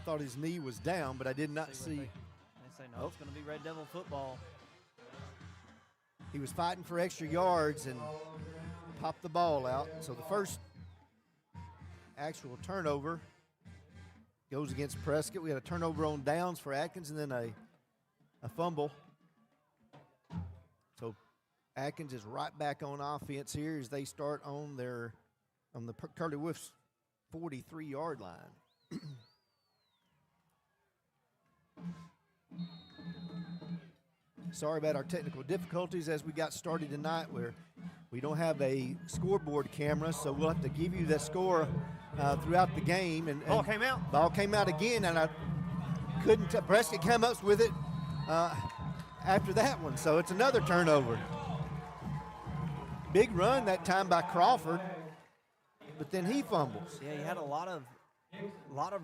thought his knee was down, but I did not see. They say no, it's going to be Red Devil football. He was fighting for extra yards and popped the ball out. So the first actual turnover goes against Prescott. We had a turnover on downs for Atkins and then a fumble. So Atkins is right back on offense here as they start on the Curly Wolf's 43-yard line. Sorry about our technical difficulties as we got started tonight, where we don't have a scoreboard camera, so we'll have to give you the score throughout the game. And ball came out. Ball came out again, and I couldn't. Prescott came up with it after that one, so it's another turnover. Big run that time by Crawford, but then he fumbles. Yeah, he had a lot of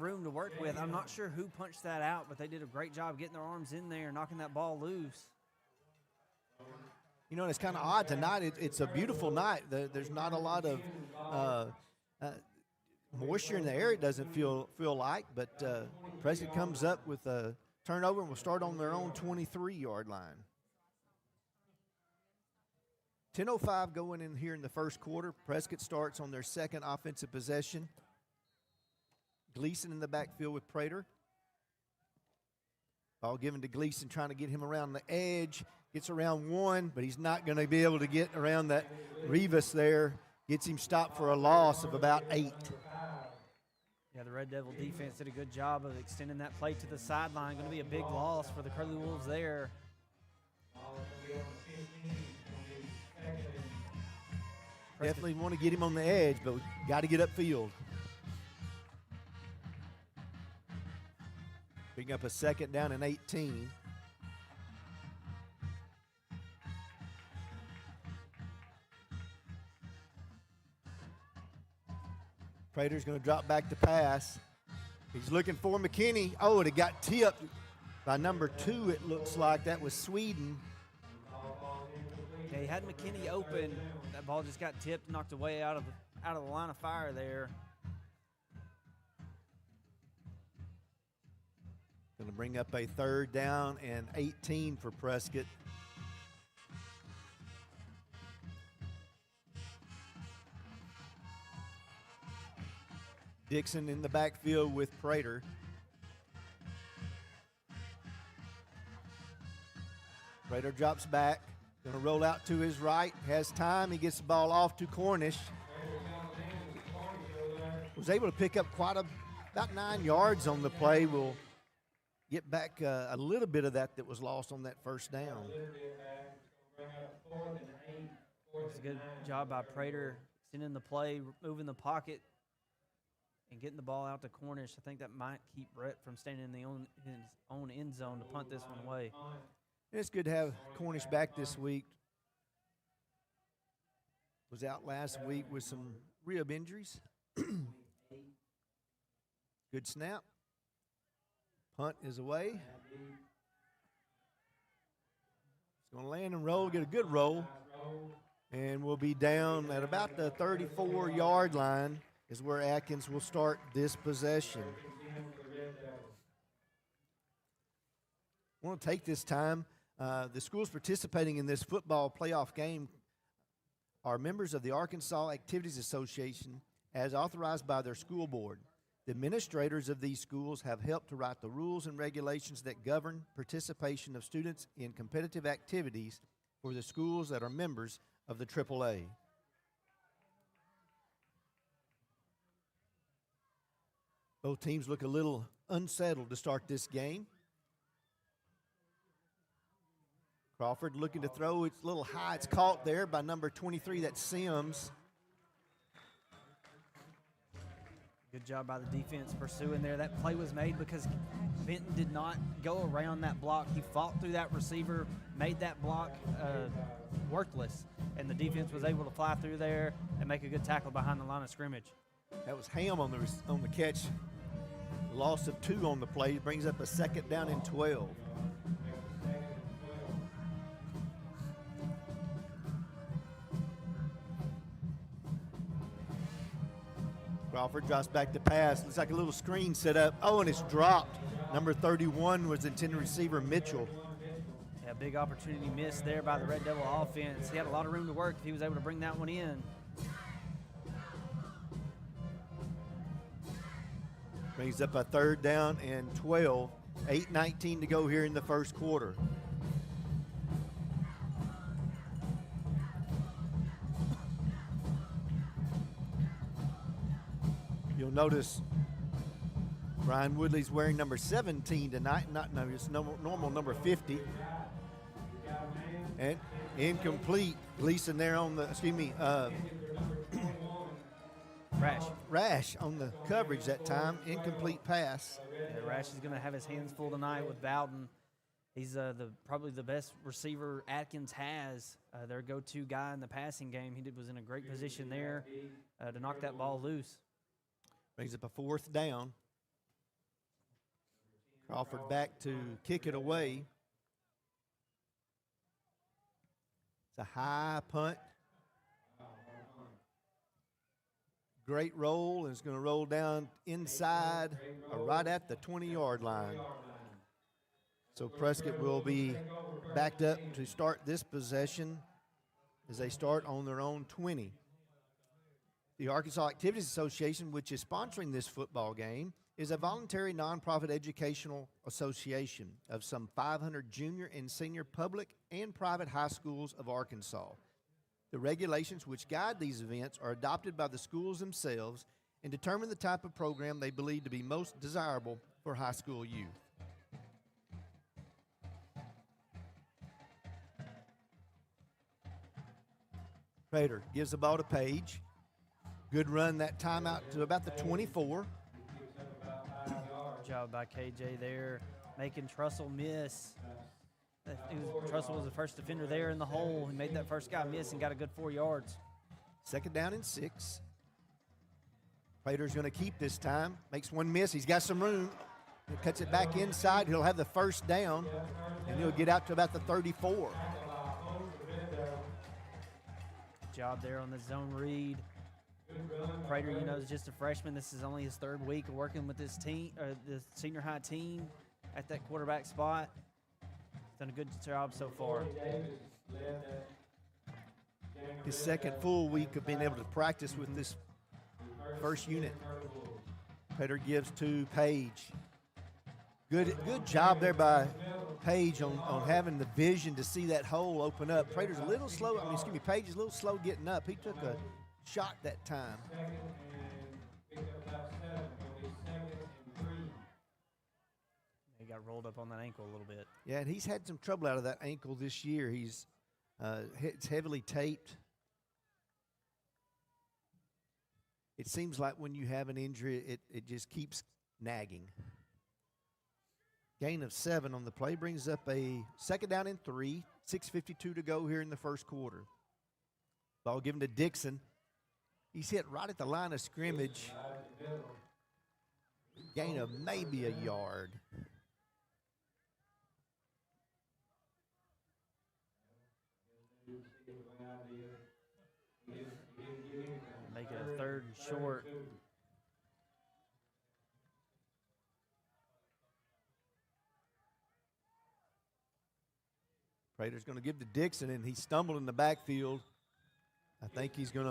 room to work with. I'm not sure who punched that out, but they did a great job getting their arms in there, knocking that ball loose. You know, it's kind of odd tonight. It's a beautiful night. There's not a lot of moisture in the air, it doesn't feel like, but Prescott comes up with a turnover and will start on their own 23-yard line. 10:05 going in here in the first quarter. Prescott starts on their second offensive possession. Gleason in the backfield with Prater. Ball given to Gleason, trying to get him around the edge. Gets around one, but he's not going to be able to get around that Rivas there. Gets him stopped for a loss of about 8. Yeah, the Red Devil defense did a good job of extending that play to the sideline. Going to be a big loss for the Curly Wolves there. Definitely want to get him on the edge, but we got to get upfield. Picking up a second down and 18. Prater's going to drop back to pass. He's looking for McKinney. Oh, and it got tipped by number 2, it looks like. That was Sweden. Yeah, he had McKinney open. That ball just got tipped, knocked away out of the line of fire there. Going to bring up a third down and 18 for Prescott. Dixon in the backfield with Prater. Prater drops back. Going to roll out to his right. Has time. He gets the ball off to Cornish. Was able to pick up about 9 yards on the play. We'll get back a little bit of that was lost on that first down. It's a good job by Prater extending the play, moving the pocket, and getting the ball out to Cornish. I think that might keep Brett from standing in his own end zone to punt this one away. It's good to have Cornish back this week. Was out last week with some rib injuries. Good snap. Punt is away. It's going to land and roll, get a good roll. And we'll be down at about the 34-yard line is where Atkins will start this possession. I want to take this time. The schools participating in this football playoff game are members of the Arkansas Activities Association as authorized by their school board. The administrators of these schools have helped to write the rules and regulations that govern participation of students in competitive activities for the schools that are members of the AAA. Both teams look a little unsettled to start this game. Crawford looking to throw. It's a little high. It's caught there by number 23. That's Sims. Good job by the defense pursuing there. That play was made because Benton did not go around that block. He fought through that receiver, made that block worthless, and the defense was able to fly through there and make a good tackle behind the line of scrimmage. That was Ham on the catch. Loss of 2 on the play. Brings up a second down and 12. Crawford drops back to pass. Looks like a little screen set up. Oh, and it's dropped. Number 31 was the intended receiver, Mitchell. Yeah, big opportunity missed there by the Red Devil offense. He had a lot of room to work if he was able to bring that one in. Brings up a 3rd down and 12. 8:19 to go here in the first quarter. You'll notice Brian Woodley's wearing number 17 tonight, not his normal number 50. And incomplete. Gleason there on the, Rash on the coverage that time. Incomplete pass. Yeah, Rash is going to have his hands full tonight with Bowden. He's probably the best receiver Atkins has. Their go-to guy in the passing game. He was in a great position there to knock that ball loose. Brings up a 4th down. Crawford back to kick it away. It's a high punt. Great roll, and it's going to roll down inside right at the 20-yard line. So Prescott will be backed up to start this possession as they start on their own 20. The Arkansas Activities Association, which is sponsoring this football game, is a voluntary nonprofit educational association of some 500 junior and senior public and private high schools of Arkansas. The regulations which guide these events are adopted by the schools themselves and determine the type of program they believe to be most desirable for high school youth. Prater gives the ball to Page. Good run that time out to about the 24. Good job by KJ there, making Trussell miss. Trussell was the first defender there in the hole. He made that first guy miss and got a good 4 yards. 2nd down and 6. Prater's going to keep this time. Makes one miss. He's got some room. He cuts it back inside. He'll have the 1st down, and he'll get out to about the 34. Good job there on the zone read. Prater, is just a freshman. This is only his 3rd week of working with this team, the senior high team at that quarterback spot. He's done a good job so far. His 2nd full week of being able to practice with this first unit. Prater gives to Page. Good job there by Page on having the vision to see that hole open up. Prater's a little slow. Page is a little slow getting up. He took a shot that time. He got rolled up on that ankle a little bit. Yeah, and he's had some trouble out of that ankle this year. It's heavily taped. It seems like when you have an injury, it just keeps nagging. Gain of 7 on the play brings up a 2nd down and 3. 6:52 to go here in the first quarter. Ball given to Dixon. He's hit right at the line of scrimmage. Gain of maybe a yard. Make it a 3rd and short. Prater's going to give to Dixon, and he stumbled in the backfield. I think he's going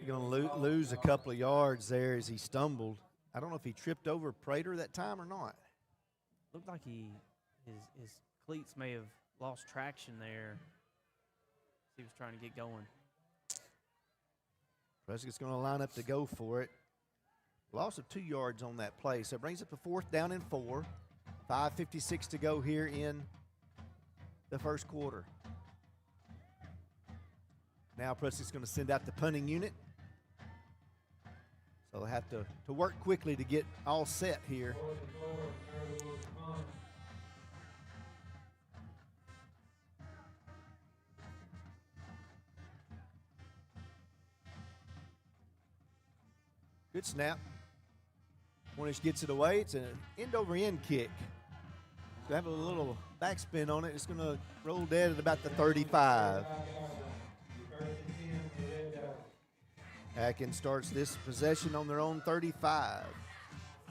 to lose a couple of yards there as he stumbled. I don't know if he tripped over Prater that time or not. Looked like his cleats may have lost traction there. He was trying to get going. Prescott's going to line up to go for it. Loss of 2 yards on that play, so it brings up a 4th down and 4. 5:56 to go here in the first quarter. Now Prescott's going to send out the punting unit. So they'll have to work quickly to get all set here. Good snap. Cornish gets it away. It's an end-over-end kick. So have a little backspin on it. It's going to roll dead at about the 35. Atkins starts this possession on their own 35.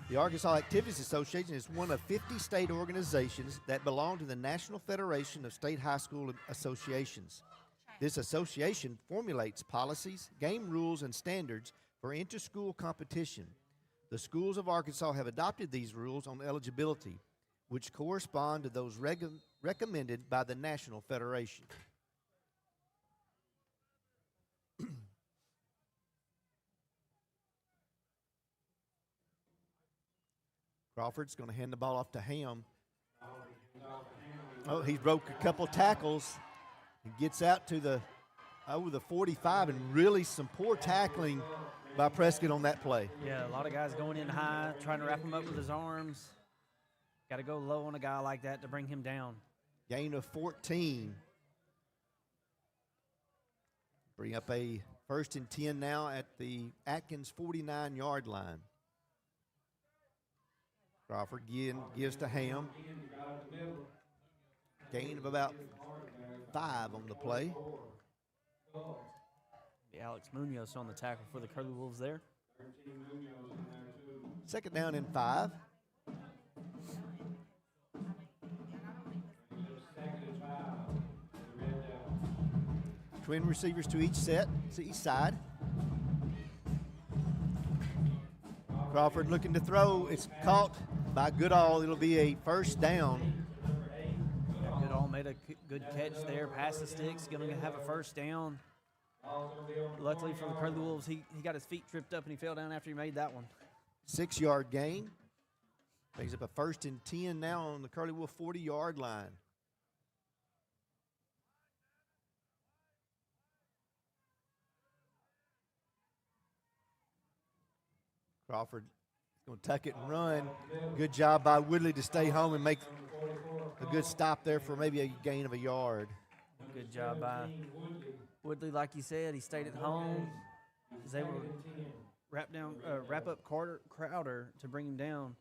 The Arkansas Activities Association is one of 50 state organizations that belong to the National Federation of State High School Associations. This association formulates policies, game rules, and standards for inter-school competition. The schools of Arkansas have adopted these rules on eligibility, which correspond to those recommended by the National Federation. Crawford's going to hand the ball off to Ham. Oh, he broke a couple tackles. He gets out to the over the 45, and really some poor tackling by Prescott on that play. Yeah, a lot of guys going in high, trying to wrap him up with his arms. Got to go low on a guy like that to bring him down. Gain of 14. Bring up a 1st and 10 now at the Atkins 49-yard line. Crawford gives to Ham. Gain of about 5 on the play. Alex Munoz on the tackle for the Curly Wolves there. 2nd down and 5. Twin receivers to each side. Crawford looking to throw. It's caught by Goodall. It'll be a 1st down. Goodall made a good catch there. Pass the sticks. Going to have a 1st down. Luckily for the Curly Wolves, he got his feet tripped up and he fell down after he made that one. 6-yard gain. Brings up a 1st and 10 now on the Curly Wolf 40-yard line. Crawford is going to tuck it and run. Good job by Woodley to stay home and make a good stop there for maybe a gain of a yard. Good job by Woodley, like you said. He stayed at home. Was able to wrap up Crowder to bring him down.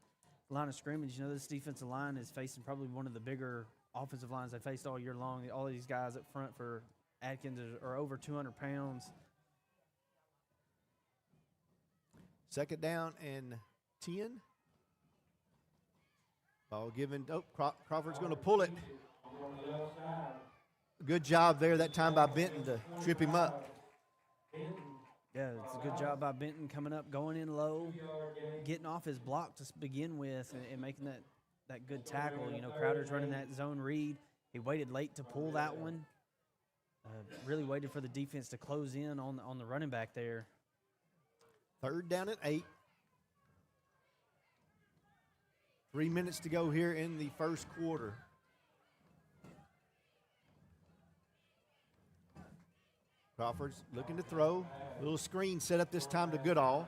Line of scrimmage. You know, this defensive line is facing probably one of the bigger offensive lines they faced all year long. All these guys up front for Atkins are over 200 pounds. 2nd down and 10. Ball given. Oh, Crawford's going to pull it. Good job there that time by Benton to trip him up. Yeah, it's a good job by Benton coming up, going in low, getting off his block to begin with, and making that good tackle. You know, Crowder's running that zone read. He waited late to pull that one. Really waited for the defense to close in on the running back there. 3rd down and 8. 3 minutes to go here in the 1st quarter. Crawford's looking to throw. Little screen set up this time to Goodall.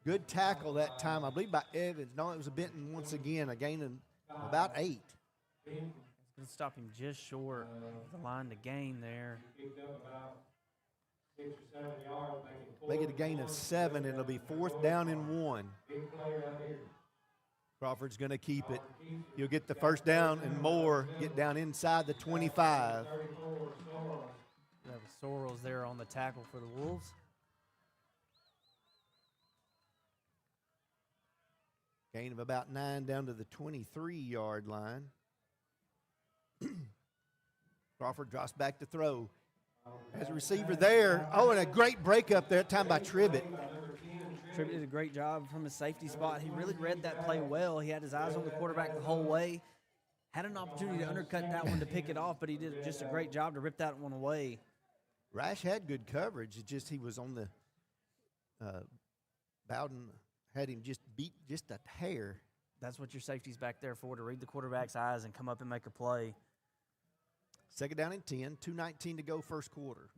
Good tackle that time, I believe, by Evans. No, it was a Benton once again, a gain of about 8. It's going to stop him just short of the line to gain there. Make it a gain of 7, and it'll be 4th down and 1. Crawford's going to keep it. He'll get the 1st down and more, get down inside the 25. We have Sorrells there on the tackle for the Wolves. Gain of about 9 down to the 23-yard line. Crawford drops back to throw. As a receiver there. Oh, and a great break up there, that time by Tribbett. Tribbett did a great job from his safety spot. He really read that play well. He had his eyes on the quarterback the whole way. Had an opportunity to undercut that one to pick it off, but he did just a great job to rip that one away. Rash had good coverage. It's just he was on the Bowden had him just beat just a hair. That's what your safety's back there for, to read the quarterback's eyes and come up and make a play. 2nd down and 10, 2:19 to go 1st quarter.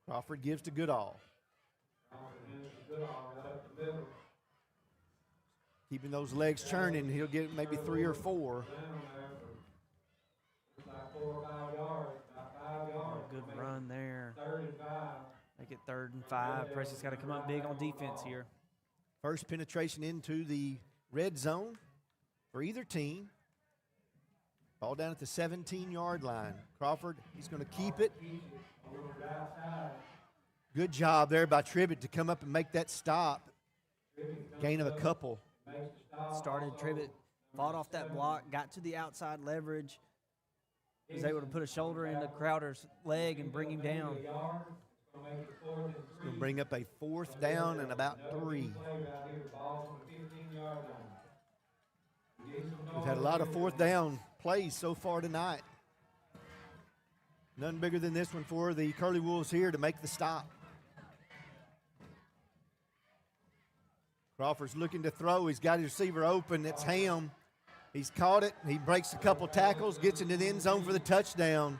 Crawford gives to Goodall. Keeping those legs churning, he'll get maybe 3 or 4. Good run there. Make it 3rd and 5. Prescott's got to come up big on defense here. First penetration into the red zone for either team. Ball down at the 17-yard line. Crawford, he's going to keep it. Good job there by Tribbett to come up and make that stop. Gain of a couple. Started Tribbett, fought off that block, got to the outside leverage, was able to put a shoulder into Crowder's leg and bring him down. We'll bring up a 4th down and about 3. We've had a lot of 4th down plays so far tonight. None bigger than this one for the Curly Wolves here to make the stop. Crawford's looking to throw. He's got his receiver open. It's Ham. He's caught it. He breaks a couple tackles, gets into the end zone for the touchdown.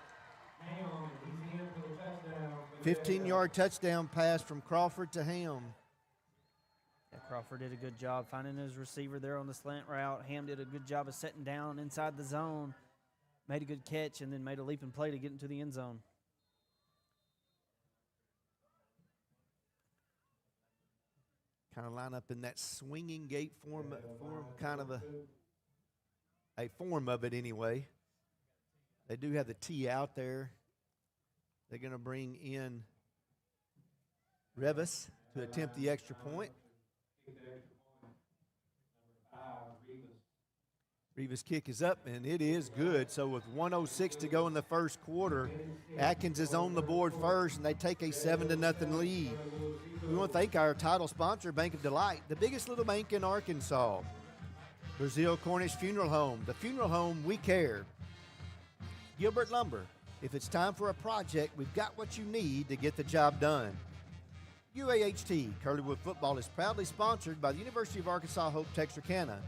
15-yard touchdown pass from Crawford to Ham. Yeah, Crawford did a good job finding his receiver there on the slant route. Ham did a good job of setting down inside the zone, made a good catch, and then made a leaping play to get into the end zone. Kind of line up in that swinging gate form kind of a form of it anyway. They do have the tee out there. They're going to bring in Revis to attempt the extra point. Revis' kick is up, and it is good. So with 1:06 to go in the first quarter, Atkins is on the board first, and they take a 7-0 lead. We want to thank our title sponsor, Bank of Delight, the biggest little bank in Arkansas. Brazil Cornish Funeral Home, the funeral home we care. Gilbert Lumber, if it's time for a project, we've got what you need to get the job done. UAHT, Curlywood Football is proudly sponsored by the University of Arkansas Hope Texarkana.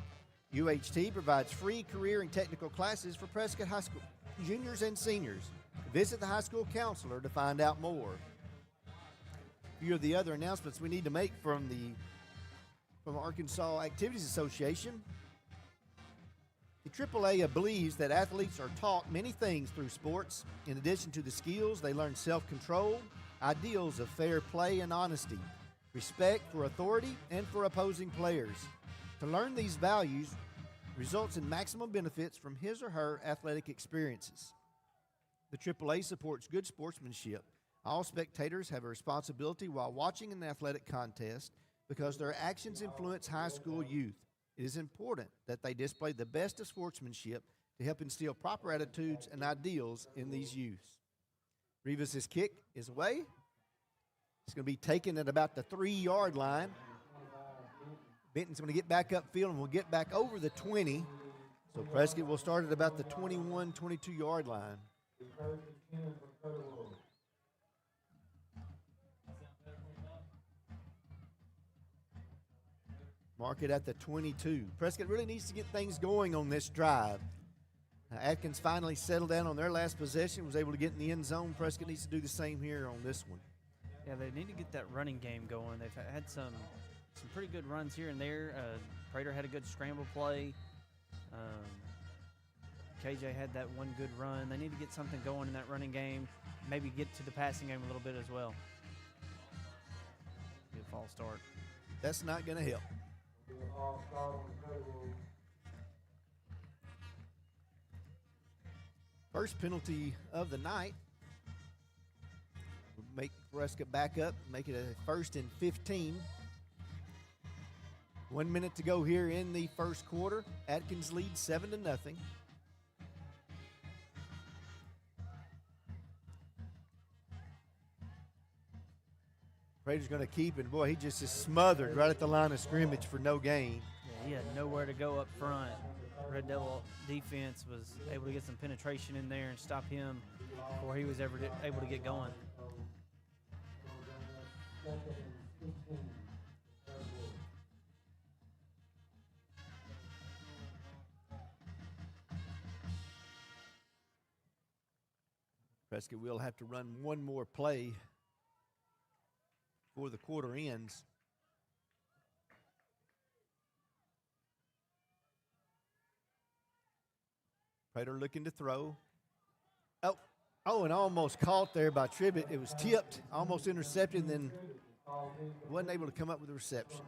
UHT provides free career and technical classes for Prescott High School juniors and seniors. Visit the high school counselor to find out more. A few of the other announcements we need to make from Arkansas Activities Association. The AAA believes that athletes are taught many things through sports. In addition to the skills, they learn self-control, ideals of fair play and honesty, respect for authority and for opposing players. To learn these values results in maximum benefits from his or her athletic experiences. The AAA supports good sportsmanship. All spectators have a responsibility while watching an athletic contest because their actions influence high school youth. It is important that they display the best of sportsmanship to help instill proper attitudes and ideals in these youths. Rivas' kick is away. It's going to be taken at about the 3-yard line. Benton's going to get back upfield and will get back over the 20. So Prescott will start at about the 21, 22-yard line. Mark it at the 22. Prescott really needs to get things going on this drive. Atkins finally settled down on their last possession, was able to get in the end zone. Prescott needs to do the same here on this one. Yeah, they need to get that running game going. They've had some pretty good runs here and there. Prater had a good scramble play. KJ had that one good run. They need to get something going in that running game, maybe get to the passing game a little bit as well. Good false start. That's not going to help. First penalty of the night. Make Prescott back up, make it a 1st and 15. 1 minute to go here in the first quarter. Atkins leads 7-0. Prater's going to keep it. Boy, he just is smothered right at the line of scrimmage for no gain. Yeah, he had nowhere to go up front. Red Devil defense was able to get some penetration in there and stop him before he was ever able to get going. Prescott will have to run one more play before the quarter ends. Prater looking to throw. Oh, and almost caught there by Tribbett. It was tipped, almost intercepted, and then wasn't able to come up with a reception.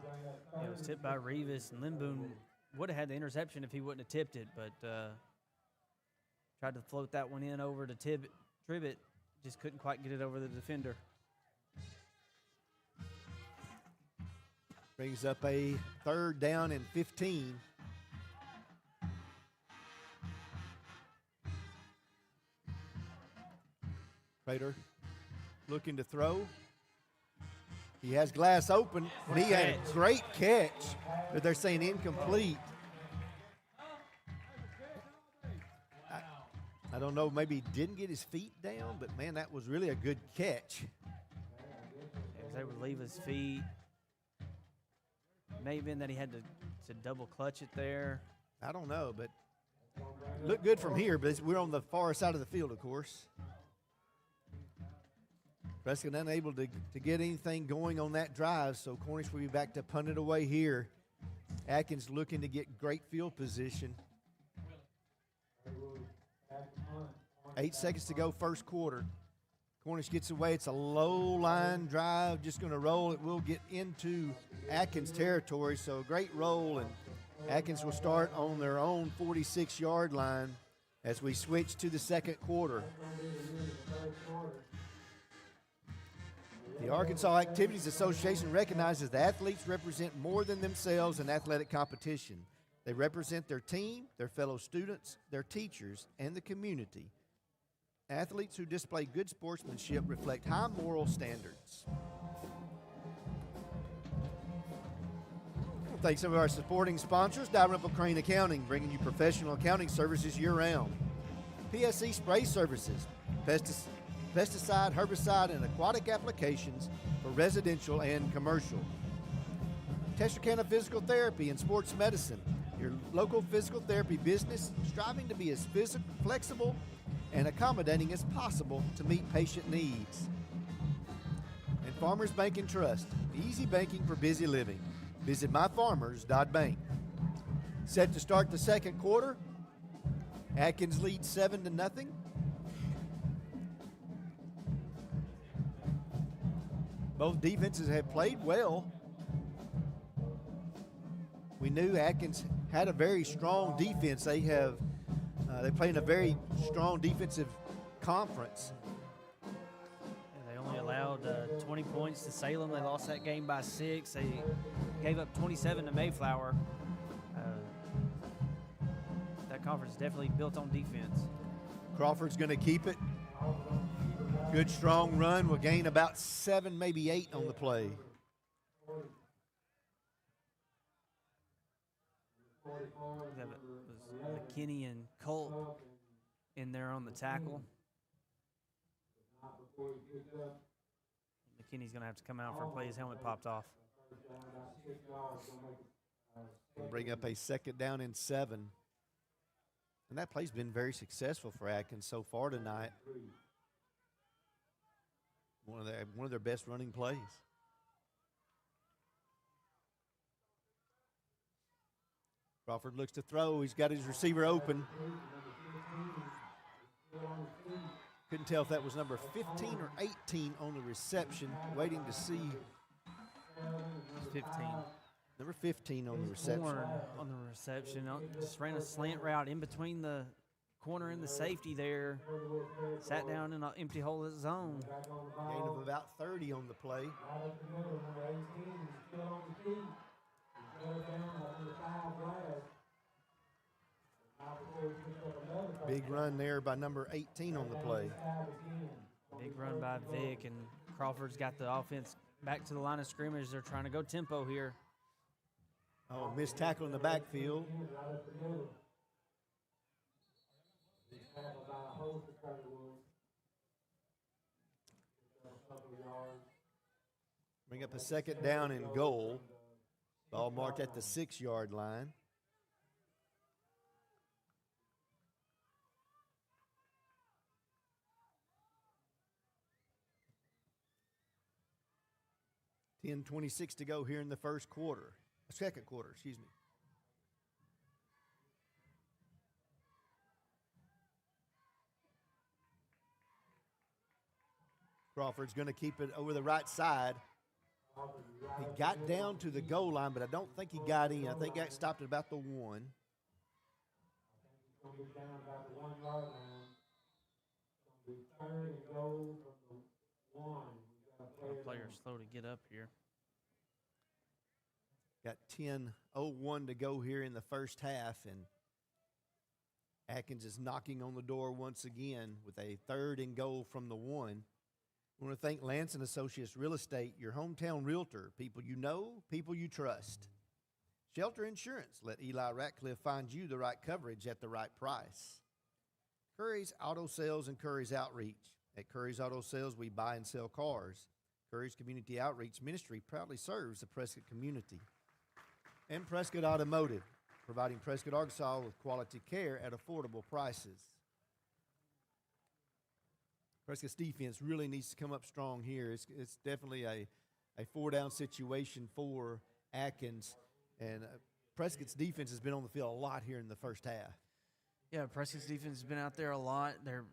Yeah, it was tipped by Rivas, and Limboon would have had the interception if he wouldn't have tipped it, but Tried to float that one in over to Tribbett. Just couldn't quite get it over the defender. Brings up a 3rd down and 15. Prater looking to throw. He has glass open, and he had a great catch, but they're saying incomplete. I don't know, maybe he didn't get his feet down, but, man, that was really a good catch. He was able to leave his feet. Maybe been that he had to double clutch it there. I don't know, but looked good from here, but we're on the far side of the field, of course. Prescott unable to get anything going on that drive, so Cornish will be back to punt it away here. Atkins looking to get great field position. 8 seconds to go, first quarter. Cornish gets away. It's a low-line drive, just going to roll. It will get into Atkins territory, so a great roll, and Atkins will start on their own 46-yard line as we switch to the second quarter. The Arkansas Activities Association recognizes that athletes represent more than themselves in athletic competition. They represent their team, their fellow students, their teachers, and the community. Athletes who display good sportsmanship reflect high moral standards. Well, thanks to our supporting sponsors, Dalrymple Crane Accounting, bringing you professional accounting services year-round. PSC Spray Services, pesticide, herbicide, and aquatic applications for residential and commercial. Texarkana Physical Therapy and Sports Medicine, your local physical therapy business striving to be as flexible and accommodating as possible to meet patient needs. And Farmers Bank and Trust, easy banking for busy living. Visit myfarmers.bank. Set to start the second quarter. Atkins leads 7-0. Both defenses have played well. We knew Atkins had a very strong defense. They play in a very strong defensive conference. They only allowed 20 points to Salem. They lost that game by 6. They gave up 27 to Mayflower. That conference is definitely built on defense. Crawford's going to keep it. Good strong run. Will gain about 7, maybe 8 on the play. McKinney and Colt in there on the tackle. McKinney's going to have to come out for a play. His helmet popped off. We'll bring up a 2nd down and 7. And that play's been very successful for Atkins so far tonight. One of their best running plays. Crawford looks to throw. He's got his receiver open. Couldn't tell if that was number 15 or 18 on the reception. Waiting to see. 15. Number 15 on the reception. Horn on the reception. Just ran a slant route in between the corner and the safety there. Sat down in an empty hole of his own. Gain of about 30 on the play. Big run there by number 18 on the play. Big run by Vic, and Crawford's got the offense back to the line of scrimmage. They're trying to go tempo here. Oh, missed tackle in the backfield. Bring up a 2nd down and goal. Ball marked at the 6-yard line. $10:26 to go here in the second quarter, excuse me. Crawford's going to keep it over the right side. He got down to the goal line, but I don't think he got in. I think that stopped at about the 1. Gonna be down about the 1 yard line. Gonna be third and goal from the 1. We got a Our player player's slow to get up here. Got 10:01 to go here in the first half, and Atkins is knocking on the door once again with a third and goal from the 1. I want to thank Lance and Associates Real Estate, your hometown realtor, people you know, people you trust. Shelter Insurance, let Eli Ratcliffe find you the right coverage at the right price. Curry's Auto Sales and Curry's Outreach. At Curry's Auto Sales, we buy and sell cars. Curry's Community Outreach Ministry proudly serves the Prescott community. And Prescott Automotive, providing Prescott, Arkansas with quality care at affordable prices. Prescott's defense really needs to come up strong here. It's definitely a 4-down situation for Atkins, and Prescott's defense has been on the field a lot here in the first half. Yeah, Prescott's defense has been out there a lot. They're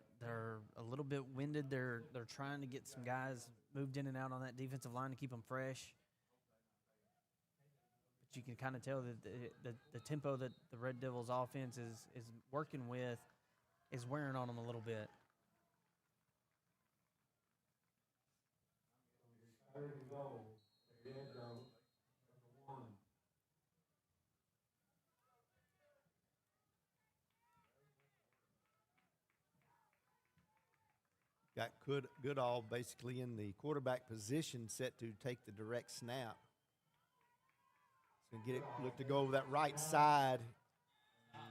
a little bit winded. They're trying to get some guys moved in and out on that defensive line to keep them fresh. But you can kind of tell that the tempo that the Red Devils offense is working with is wearing on them a little bit. third and goal. Red zone from the 1. Got Goodall basically in the quarterback position, set to take the direct snap. So get it, look to go over that right side,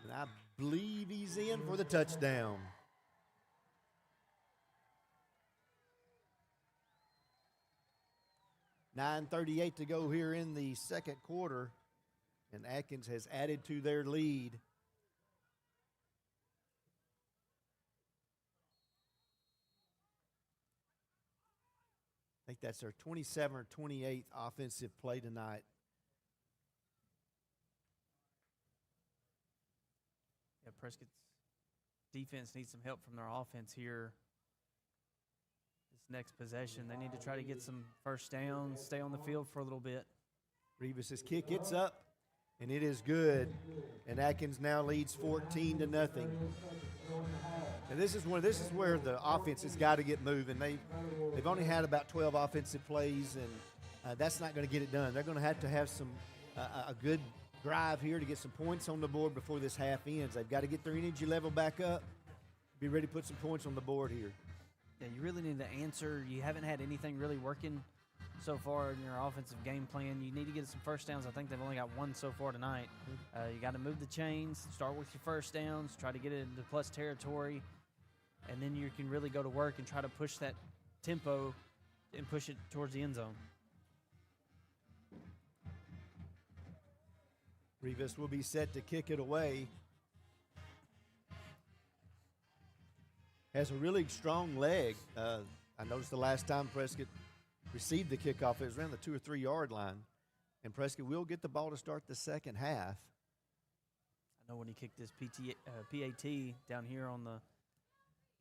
and I believe he's in for the touchdown. .38 to go here in the second quarter, and Atkins has added to their lead. I think that's their 27th or 28th offensive play tonight. Yeah, Prescott's defense needs some help from their offense here. This next possession, they need to try to get some first downs, stay on the field for a little bit. Revis's kick, it's up, and it is good. And Atkins now leads 14-0. And this is where the offense has got to get moving. They've only had about 12 offensive plays, and that's not going to get it done. They're going to have some a good drive here to get some points on the board before this half ends. They've got to get their energy level back up, be ready to put some points on the board here. Yeah, you really need to answer. You haven't had anything really working so far in your offensive game plan. You need to get some first downs. I think they've only got one so far tonight. You got to move the chains, start with your first downs, try to get it into plus territory, and then you can really go to work and try to push that tempo and push it towards the end zone. Revis will be set to kick it away. Has a really strong leg. I noticed the last time Prescott received the kickoff, it was around the 2 or 3 yard line. And Prescott will get the ball to start the second half. I know when he kicked this PAT down here on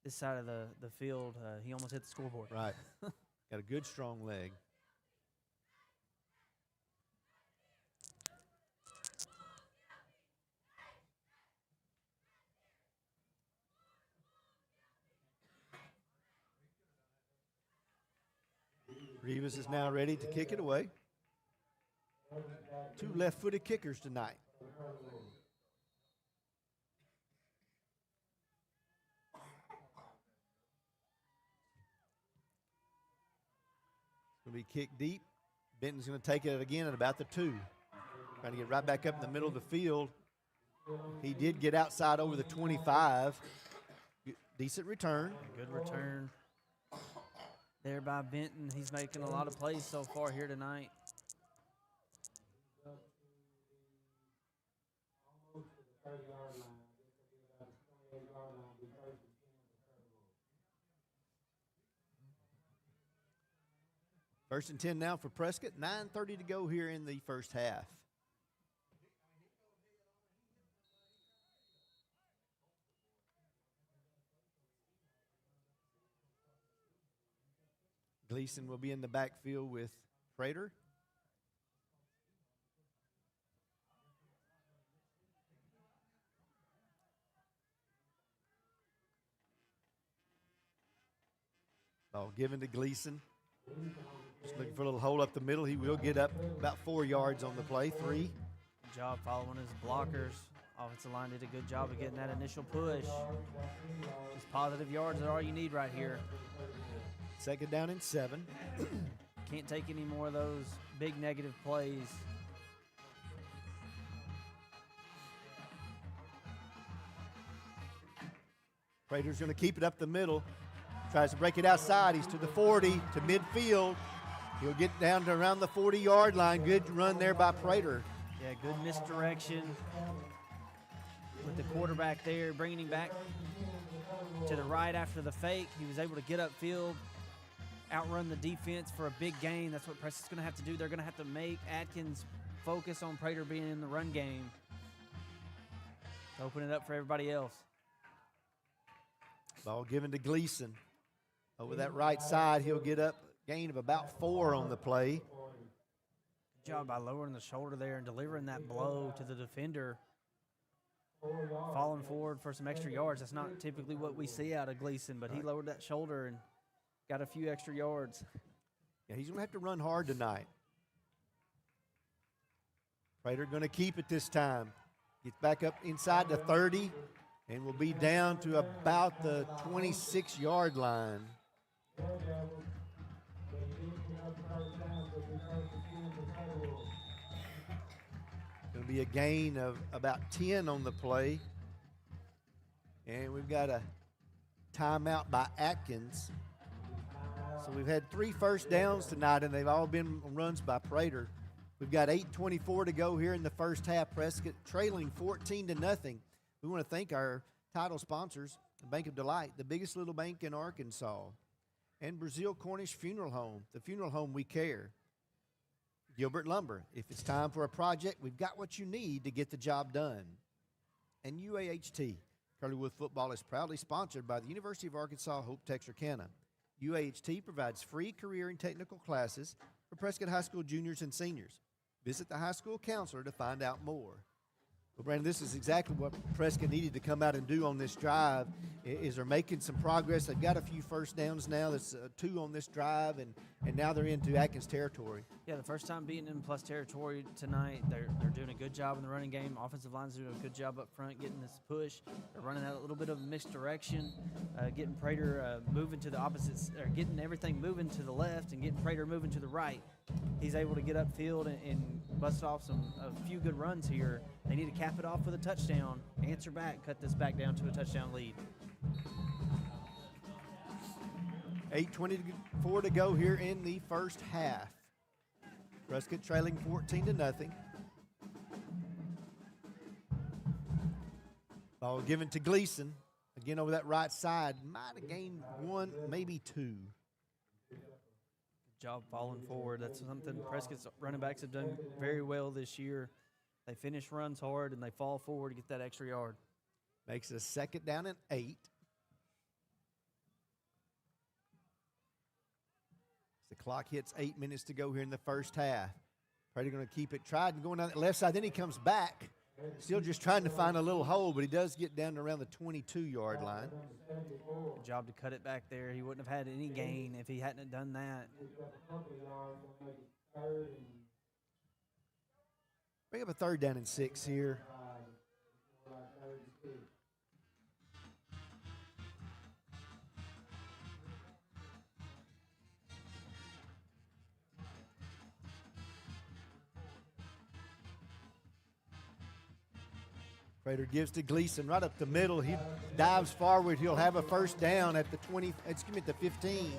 this side of the field, he almost hit the scoreboard. Right. Got a good, strong leg. Revis is now ready to kick it away. 2 left-footed kickers tonight. It's going to be kicked deep. Benton's going to take it again at about the 2. Trying to get right back up in the middle of the field. He did get outside over the 25. Decent return. Good return there by Benton. He's making a lot of plays so far here tonight. Almost to the 30 yard line. I guess they'll be about a 28 yard line. Be first and 10 First and 10 now for Prescott. 9:30 to go here in the first half. Gleason will be in the backfield with Prater. Ball given to Gleason. Just looking for a little hole up the middle. He will get up about 4 yards on the play. 3. Good job following his blockers. Offensive line did a good job of getting that initial push. Just positive yards are all you need right here. 2nd down and 7. Can't take any more of those big negative plays. Prater's going to keep it up the middle. Tries to break it outside. He's to the 40, to midfield. He'll get down to around the 40-yard line. Good run there by Prater. Yeah, good misdirection with the quarterback there, bringing him back to the right after the fake. He was able to get upfield, outrun the defense for a big gain. That's what Prescott's going to have to do. They're going to have to make Atkins focus on Prater being in the run game to open it up for everybody else. Ball given to Gleason. Over that right side, he'll get up, gain of about 4 on the play. Good job by lowering the shoulder there and delivering that blow to the defender. Falling forward for some extra yards. That's not typically what we see out of Gleason, but he lowered that shoulder and got a few extra yards. Yeah, he's going to have to run hard tonight. Prater going to keep it this time. Gets back up inside the 30 and will be down to about the 26-yard line. Going to be a gain of about 10 on the play. And we've got a timeout by Atkins. So we've had 3 first downs tonight, and they've all been runs by Prater. We've got 8:24 to go here in the first half. Prescott trailing 14-0. We want to thank our title sponsors, the Bank of Delight, the biggest little bank in Arkansas, and Brazil Cornish Funeral Home, the funeral home we care. Gilbert Lumber, if it's time for a project, we've got what you need to get the job done. And UAHT, Curlywood football is proudly sponsored by the University of Arkansas Hope Texarkana. UAHT provides free career and technical classes for Prescott High School juniors and seniors. Visit the high school counselor to find out more. Well, Brandon, this is exactly what Prescott needed to come out and do on this drive. Is they're making some progress. They've got a few first downs now. That's 2 on this drive, and now they're into Atkins territory. Yeah, the first time beating in plus territory tonight. They're doing a good job in the running game. Offensive line's doing a good job up front, getting this push. They're running out a little bit of misdirection, getting Prater moving to the opposites, or getting everything moving to the left and getting Prater moving to the right. He's able to get upfield and bust off a few good runs here. They need to cap it off with a touchdown, answer back, cut this back down to a touchdown lead. 8:24 to go here in the first half. Prescott trailing 14-0. Ball given to Gleason. Again over that right side. Might have gained 1, maybe 2. Good job falling forward. That's something Prescott's running backs have done very well this year. They finish runs hard and they fall forward to get that extra yard. Makes it a 2nd down and 8. The clock hits 8 minutes to go here in the first half. Prater going to keep it tried and going down the left side. Then he comes back, still just trying to find a little hole, but he does get down to around the 22-yard line. Good job to cut it back there. He wouldn't have had any gain if he hadn't have done that. Bring up a 3rd down and 6 here. Prater gives to Gleason right up the middle. He dives forward. He'll have a first down at the 15.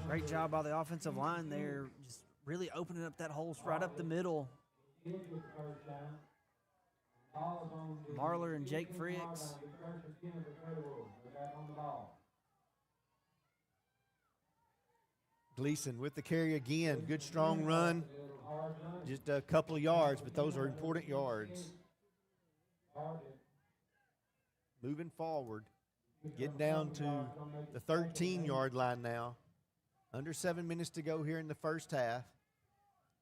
Great job by the offensive line there, just really opening up that hole right up the middle. Marler and Jake Fricks. Gleason with the carry again. Good strong run. Just a couple of yards, but those are important yards. Moving forward. Getting down to the 13-yard line now. Under 7 minutes to go here in the first half.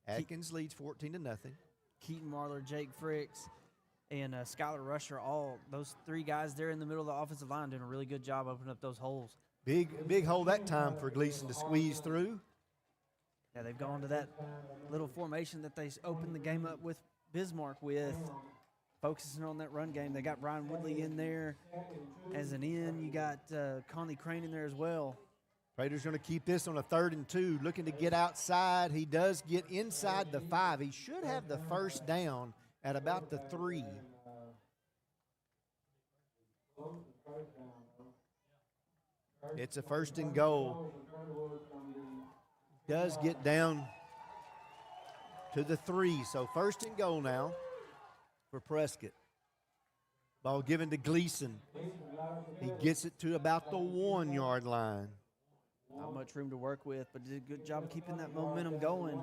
Atkins leads 14-0. Keaton Marler, Jake Fricks. and Skylar Rusher, all those three guys there in the middle of the offensive line doing a really good job opening up those holes. Big hole that time for Gleason to squeeze through. Yeah, they've gone to that little formation that they opened the game up with Bismarck with, focusing on that run game. They got Brian Woodley in there as an end. You got Conley Crane in there as well. Prater's going to keep this on a 3rd and 2, looking to get outside. He does get inside the 5. He should have the first down at about the 3. It's a 1st and goal. Does get down to the 3. So 1st and goal now for Prescott. Ball given to Gleason. He gets it to about the 1-yard line. Not much room to work with, but did a good job of keeping that momentum going.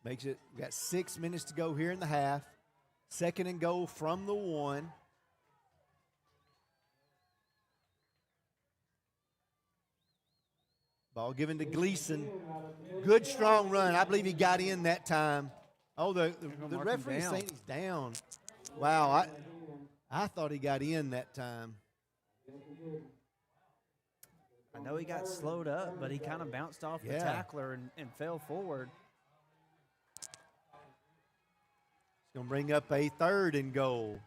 Makes it, we got 6 minutes to go here in the half. 2nd and goal from the 1. Ball given to Gleason. Good strong run. I believe he got in that time. Oh, the referee is saying he's down. Wow, I thought he got in that time. I know he got slowed up, but he kind of bounced off the tackler and fell forward. It's going to bring up a 3rd and goal.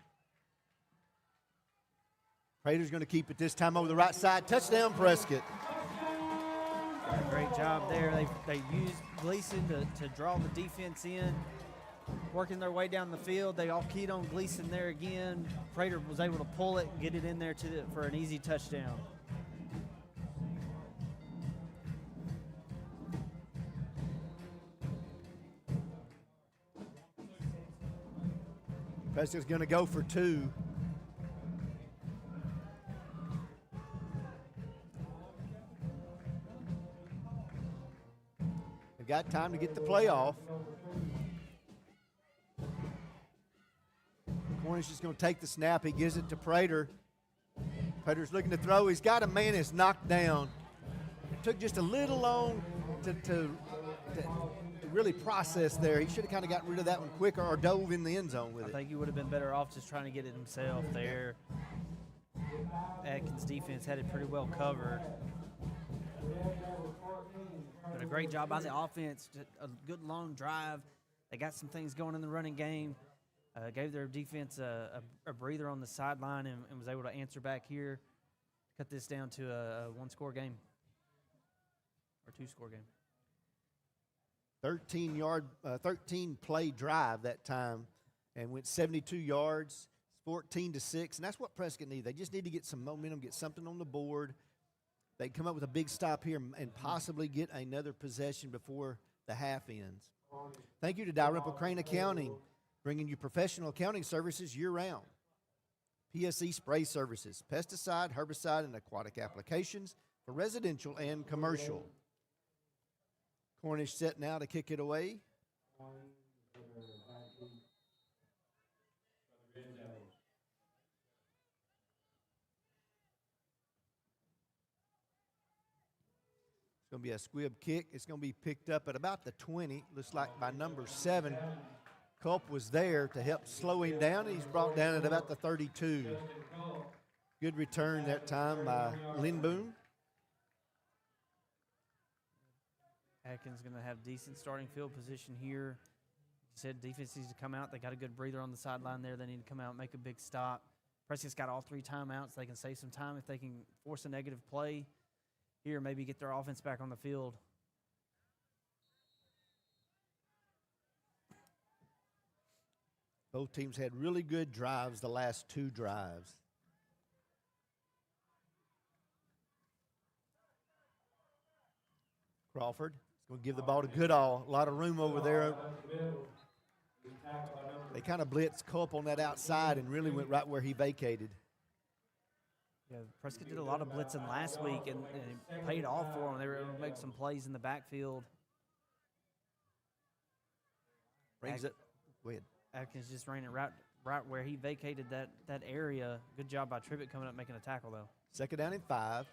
Prater's going to keep it this time over the right side. Touchdown, Prescott. Great job there. They used Gleason to draw the defense in, working their way down the field. They all keyed on Gleason there again. Prater was able to pull it and get it in there for an easy touchdown. Prescott's going to go for 2. They've got time to get the play off. Cornish is going to take the snap. He gives it to Prater. Prater's looking to throw. He's got a man that's knocked down. It took just a little long to really process there. He should have kind of got rid of that one quicker or dove in the end zone with it. I think he would have been better off just trying to get it himself there. Atkins' defense had it pretty well covered. But a great job by the offense. A good long drive. They got some things going in the running game. Gave their defense a breather on the sideline and was able to answer back here. Cut this down to a 1-score game or 2-score game. 13 play drive that time and went 72 yards, 14-6. And that's what Prescott needs. They just need to get some momentum, get something on the board. They come up with a big stop here and possibly get another possession before the half ends. Thank you to Dalrymple Crane Accounting, bringing you professional accounting services year-round. PSE Spray Services, pesticide, herbicide, and aquatic applications for residential and commercial. Cornish set now to kick it away. It's going to be a squib kick. It's going to be picked up at about the 20. Looks like by number 7. Culp was there to help slow him down. He's brought down at about the 32. Good return that time by Lindboom. Atkins going to have decent starting field position here. He said defense needs to come out. They got a good breather on the sideline there. They need to come out and make a big stop. Prescott's got all 3 timeouts. They can save some time if they can force a negative play here, maybe get their offense back on the field. Both teams had really good drives the last 2 drives. Crawford is going to give the ball to Goodall. A lot of room over there. They kind of blitzed Culp on that outside and really went right where he vacated. Yeah, Prescott did a lot of blitzing last week, and it paid off for them. They were able to make some plays in the backfield. Brings it. Go ahead. Atkins just ran it right where he vacated that area. Good job by Tribbett coming up making a tackle, though. 2nd down and 5.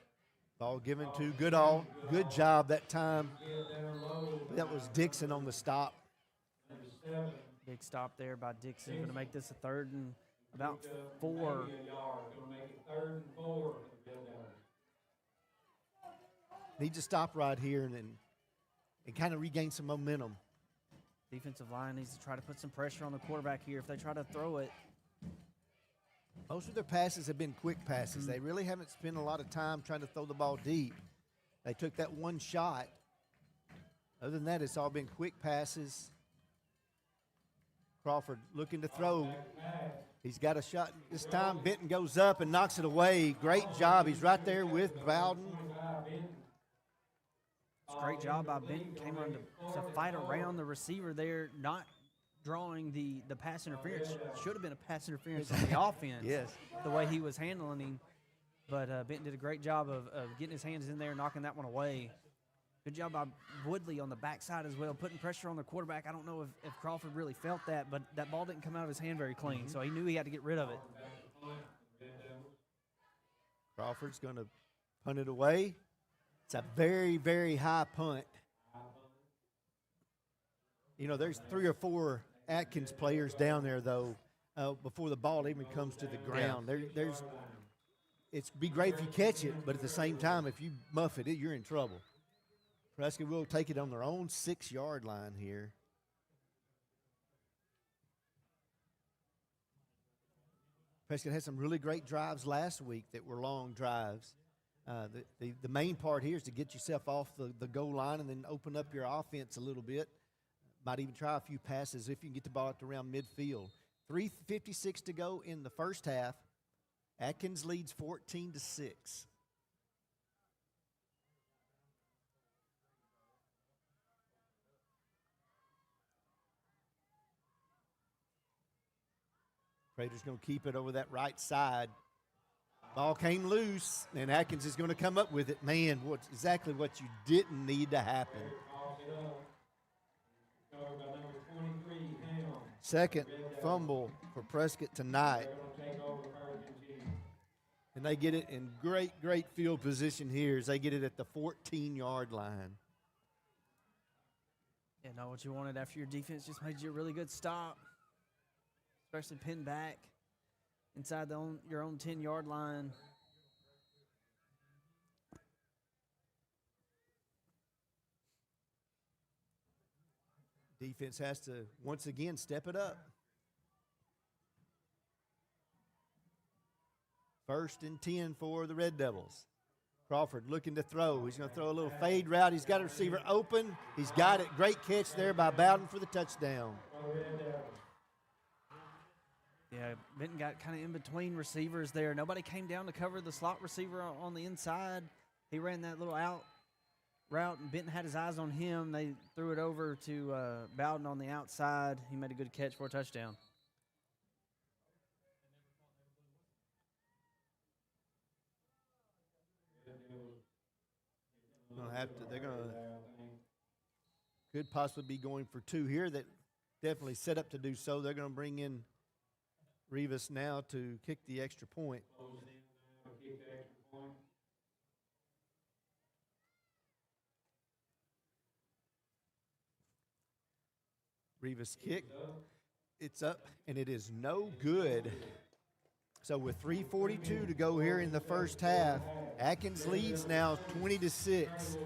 Ball given to Goodall. Good job that time. That was Dixon on the stop. Big stop there by Dixon. Going to make this a 3rd and about 4. Needs to stop right here and kind of regain some momentum. Defensive line needs to try to put some pressure on the quarterback here if they try to throw it. Most of their passes have been quick passes. They really haven't spent a lot of time trying to throw the ball deep. They took that one shot. Other than that, it's all been quick passes. Crawford looking to throw. He's got a shot this time. Benton goes up and knocks it away. Great job. He's right there with Bowden. It's a great job by Benton. Came on to fight around the receiver there, not drawing the pass interference. Should have been a pass interference on the offense. Yes. The way he was handling him. But Benton did a great job of getting his hands in there and knocking that one away. Good job by Woodley on the backside as well, putting pressure on the quarterback. I don't know if Crawford really felt that, but that ball didn't come out of his hand very clean, so he knew he had to get rid of it. Crawford's going to punt it away. It's a very, very high punt. You know, there's 3 or 4 Atkins players down there, though, before the ball even comes to the ground. It'd be great if you catch it, but at the same time, if you muff it, you're in trouble. Prescott will take it on their own 6-yard line here. Prescott had some really great drives last week that were long drives. The main part here is to get yourself off the goal line and then open up your offense a little bit. Might even try a few passes if you can get the ball up to around midfield. 3:56 to go in the first half. Atkins leads 14-6. Prater's going to keep it over that right side. Ball came loose, and Atkins is going to come up with it. Man, exactly what you didn't need to happen. Second fumble for Prescott tonight. And they get it in great, great field position here as they get it at the 14-yard line. You know what you wanted after your defense just made you a really good stop. Especially pinned back inside your own 10-yard line. Defense has to, once again, step it up. 1st and 10 for the Red Devils. Crawford looking to throw. He's going to throw a little fade route. He's got a receiver open. He's got it. Great catch there by Bowden for the touchdown. Yeah, Benton got kind of in between receivers there. Nobody came down to cover the slot receiver on the inside. He ran that little out route, and Benton had his eyes on him. They threw it over to Bowden on the outside. He made a good catch for a touchdown. They're going to could possibly be going for 2 here. That definitely set up to do so. They're going to bring in Rivas now to kick the extra point. Rivas kick. It's up, and it is no good. So with 3:42 to go here in the first half, Atkins leads now 20-6.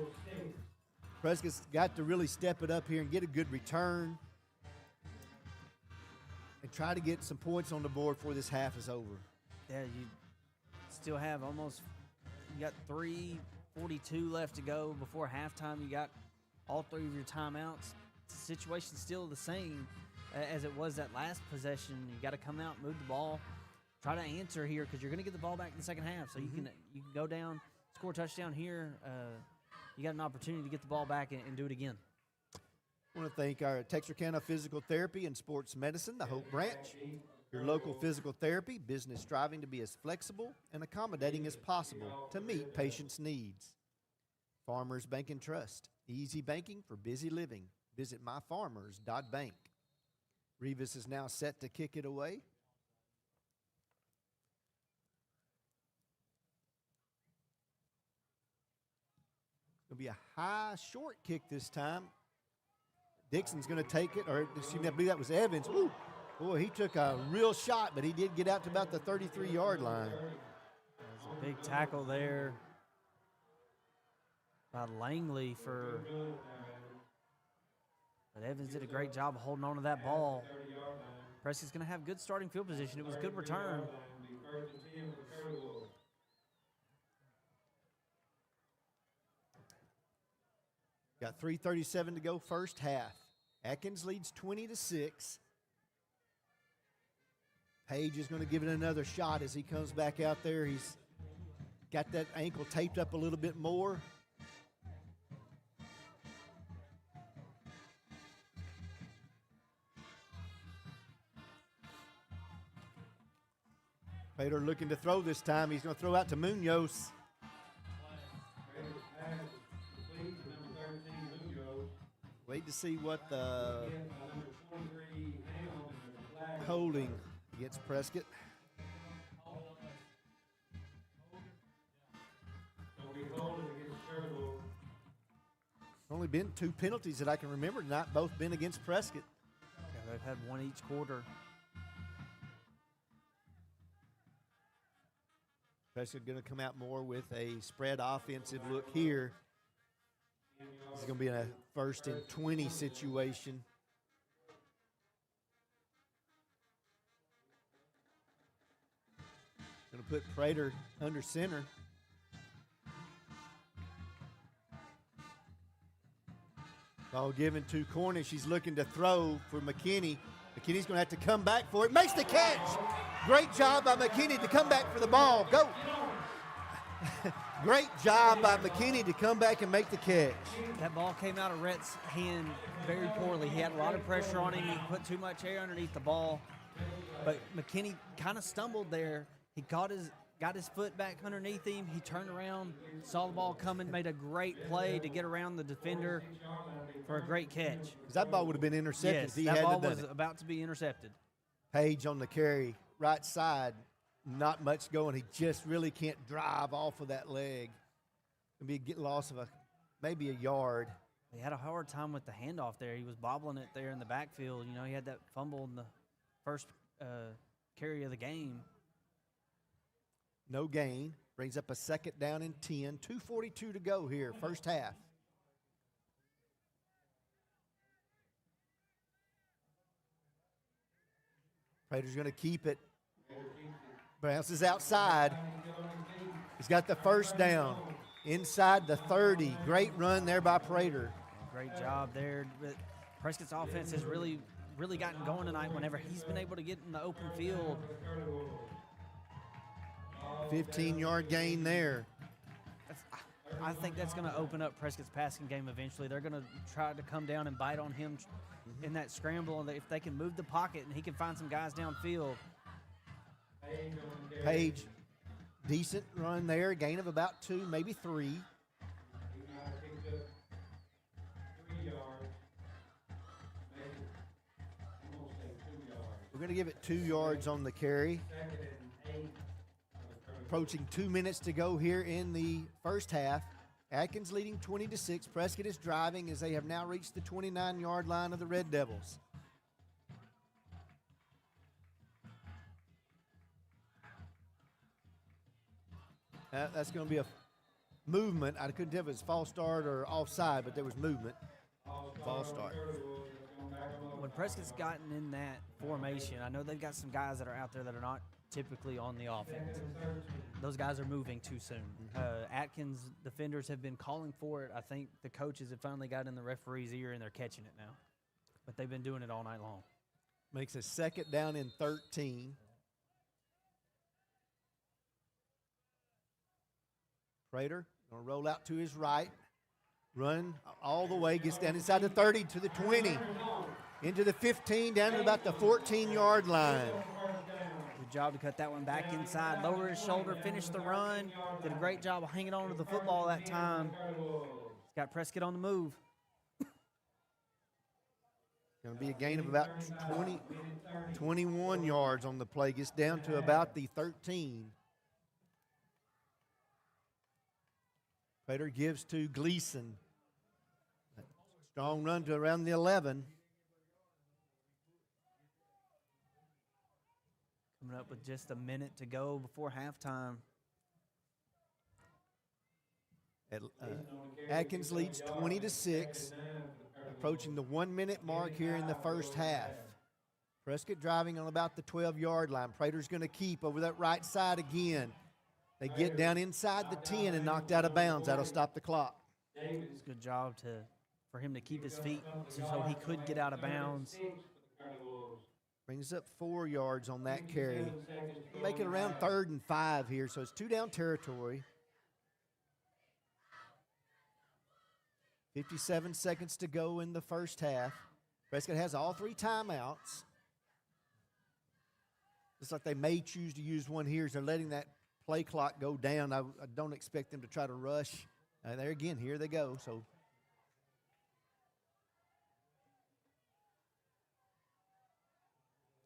Prescott's got to really step it up here and get a good return and try to get some points on the board before this half is over. Yeah, you still have you got 3:42 left to go before halftime. You got all 3 of your timeouts. The situation's still the same as it was that last possession. You got to come out, move the ball, try to answer here because you're going to get the ball back in the second half. So you can go down, score a touchdown here. You got an opportunity to get the ball back and do it again. I want to thank our Texarkana Physical Therapy and Sports Medicine, the Hope Branch, your local physical therapy business striving to be as flexible and accommodating as possible to meet patients' needs. Farmers Bank and Trust, easy banking for busy living. Visit myfarmers.bank. Rivas is now set to kick it away. to be a high short kick this time. Dixon's going to take it, or excuse me, I believe that was Evans. Ooh, boy, he took a real shot, but he did get out to about the 33-yard line. There's a big tackle there by Langley for. But Evans did a great job of holding on to that ball. Prescott's going to have good starting field position. It was a good return. Got 3:37 to go, first half. Atkins leads 20-6. Page is going to give it another shot as he comes back out there. He's got that ankle taped up a little bit more. Prater looking to throw this time. He's going to throw out to Munoz. Wait to see what the holding against Prescott. Only been 2 penalties that I can remember tonight, both been against Prescott. Yeah, they've had one each quarter. Prescott going to come out more with a spread offensive look here. This is going to be a 1st and 20 situation. Going to put Prater under center. Ball given to Cornish. He's looking to throw for McKinney. McKinney's going to have to come back for it. Makes the catch. Great job by McKinney to come back for the ball. Go. Great job by McKinney to come back and make the catch. That ball came out of Rhett's hand very poorly. He had a lot of pressure on him. He put too much air underneath the ball. But McKinney kind of stumbled there. He got his foot back underneath him. He turned around, saw the ball coming, made a great play to get around the defender for a great catch. Because that ball would have been intercepted Yes, if he that had ball done was it. about to be intercepted. Page on the carry, right side, not much going. He just really can't drive off of that leg. It'll be a loss of maybe a yard. He had a hard time with the handoff there. He was bobbling it there in the backfield. You know, he had that fumble in the first carry of the game. No gain. Brings up a 2nd down and 10. 2:42 to go here, first half. Prater's going to keep it. Bounces outside. He's got the 1st down. Inside the 30. Great run there by Prater. Great job there. But Prescott's offense has really gotten going tonight whenever he's been able to get in the open field. 15-yard gain there. I think that's going to open up Prescott's passing game eventually. They're going to try to come down and bite on him in that scramble. And if they can move the pocket and he can find some guys downfield. Page, decent run there. Gain of about 2, maybe 3. We're going to give it 2 yards on the carry. Approaching 2 minutes to go here in the first half. Atkins leading 20-6. Prescott is driving as they have now reached the 29-yard line of the Red Devils. That's going to be a movement. I couldn't tell if it was false start or offside, but there was movement. False start. When Prescott's gotten in that formation, I know they've got some guys that are out there that are not typically on the offense. Those guys are moving too soon. Atkins defenders have been calling for it. I think the coaches have finally got in the referee's ear and they're catching it now. But they've been doing it all night long. Makes a 2nd down and 13. Prater going to roll out to his right. Run all the way, gets down inside the 30 to the 20. Into the 15, down to about the 14-yard line. Good job to cut that one back inside. Lower his shoulder, finish the run. Did a great job of hanging on to the football that time. He's got Prescott on the move. Going to be a gain of about 21 yards on the play. Gets down to about the 13. Prater gives to Gleason. Strong run to around the 11. Coming up with just a minute to go before halftime. Atkins leads 20-6, approaching the 1 minute mark here in the first half. Prescott driving on about the 12-yard line. Prater's going to keep over that right side again. They get down inside the 10 and knocked out of bounds. That'll stop the clock. It's a good job for him to keep his feet so he could get out of bounds. Brings up 4 yards on that carry. Make it around 3rd and 5 here, so it's 2 down territory. 57 seconds to go in the first half. Prescott has all 3 timeouts. Just like they may choose to use one here as they're letting that play clock go down. I don't expect them to try to rush. There again, here they go. So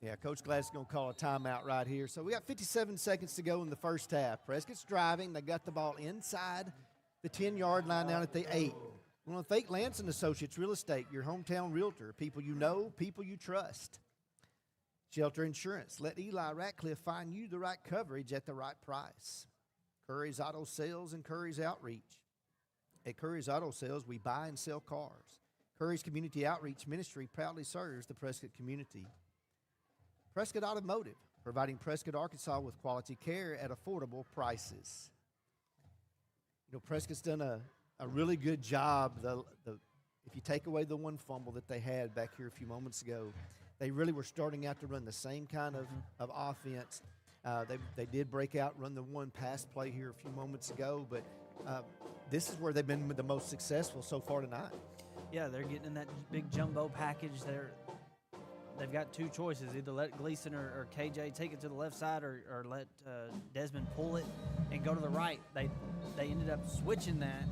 yeah, Coach Glass is going to call a timeout right here. So we got 57 seconds to go in the first half. Prescott's driving. They got the ball inside the 10-yard line down at the 8. We want to thank Lance and Associates Real Estate, your hometown realtor. People you know, people you trust. Shelter Insurance. Let Eli Ratcliffe find you the right coverage at the right price. Curry's Auto Sales and Curry's Outreach. At Curry's Auto Sales, we buy and sell cars. Curry's Community Outreach Ministry proudly serves the Prescott community. Prescott Automotive, providing Prescott, Arkansas with quality care at affordable prices. You know, Prescott's done a really good job. If you take away the one fumble that they had back here a few moments ago, they really were starting out to run the same kind of offense. They did break out, run the one pass play here a few moments ago, but this is where they've been the most successful so far tonight. Yeah, they're getting in that big jumbo package. They've got 2 choices, either let Gleason or KJ take it to the left side or let Desmond pull it and go to the right. They ended up switching that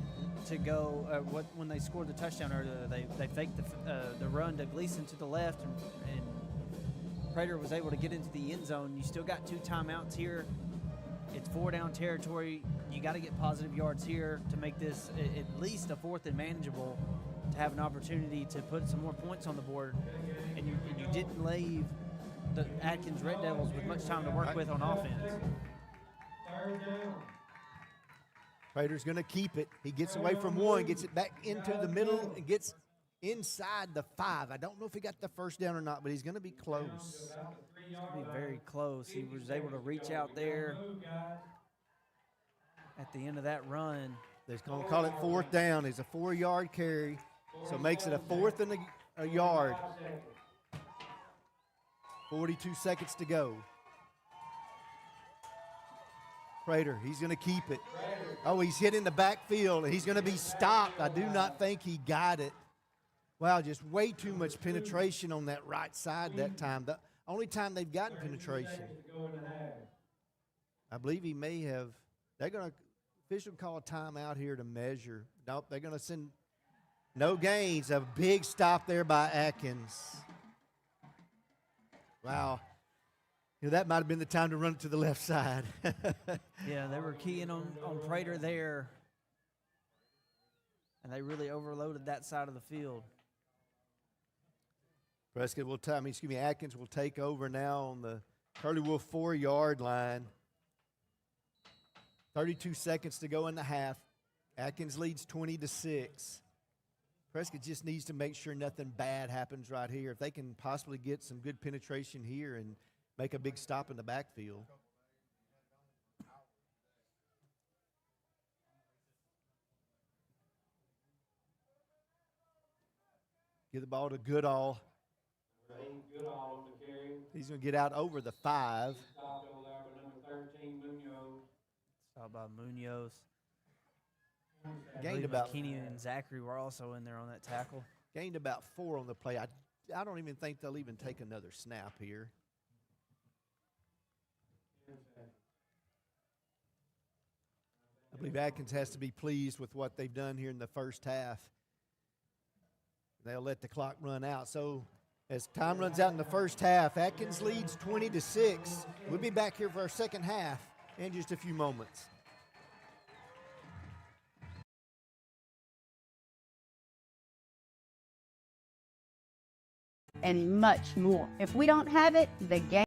to go when they scored the touchdown earlier. They faked the run to Gleason to the left, and Prater was able to get into the end zone. You still got 2 timeouts here. It's 4 down territory. You got to get positive yards here to make this at least a 4th and manageable, to have an opportunity to put some more points on the board. And you didn't leave the Atkins Red Devils with much time to work with on offense. 3rd down. Prater's going to keep it. He gets away from 1, gets it back into the middle, and gets inside the 5. I don't know if he got the first down or not, but he's going to be close. It's going to be very close. He was able to reach out there at the end of that run. They're going to call it 4th down. It's a 4-yard carry, so makes it a 4th and a yard. 42 seconds to go. Prater, he's going to keep it. Oh, he's hit in the backfield, and he's going to be stopped. I do not think he got it. Wow, just way too much penetration on that right side that time. The only time they've gotten penetration. I believe he may have. They're going to, official call a timeout here to measure. Nope, they're going to send no gains. A big stop there by Atkins. Wow. You know, that might have been the time to run it to the left side. Yeah, they were keying on Prater there, and they really overloaded that side of the field. Prescott will Atkins will take over now on the Curly Wolf 4-yard line. 32 seconds to go in the half. Atkins leads 20-6. Prescott just needs to make sure nothing bad happens right here. If they can possibly get some good penetration here and make a big stop in the backfield. Give the ball to Goodall. Goodall on the carry. He's going to get out over the 5. Stopped over there by number 13, Munoz. Saw by Munoz. Gained about Kenny and Zachary were also in there on that tackle. gained about 4 on the play. I don't even think they'll even take another snap here. I believe Atkins has to be pleased with what they've done here in the first half. They'll let the clock run out. So as time runs out in the first half, Atkins leads 20-6. We'll be back here for our second half in just a few moments. and much more. If we don't have it, the game.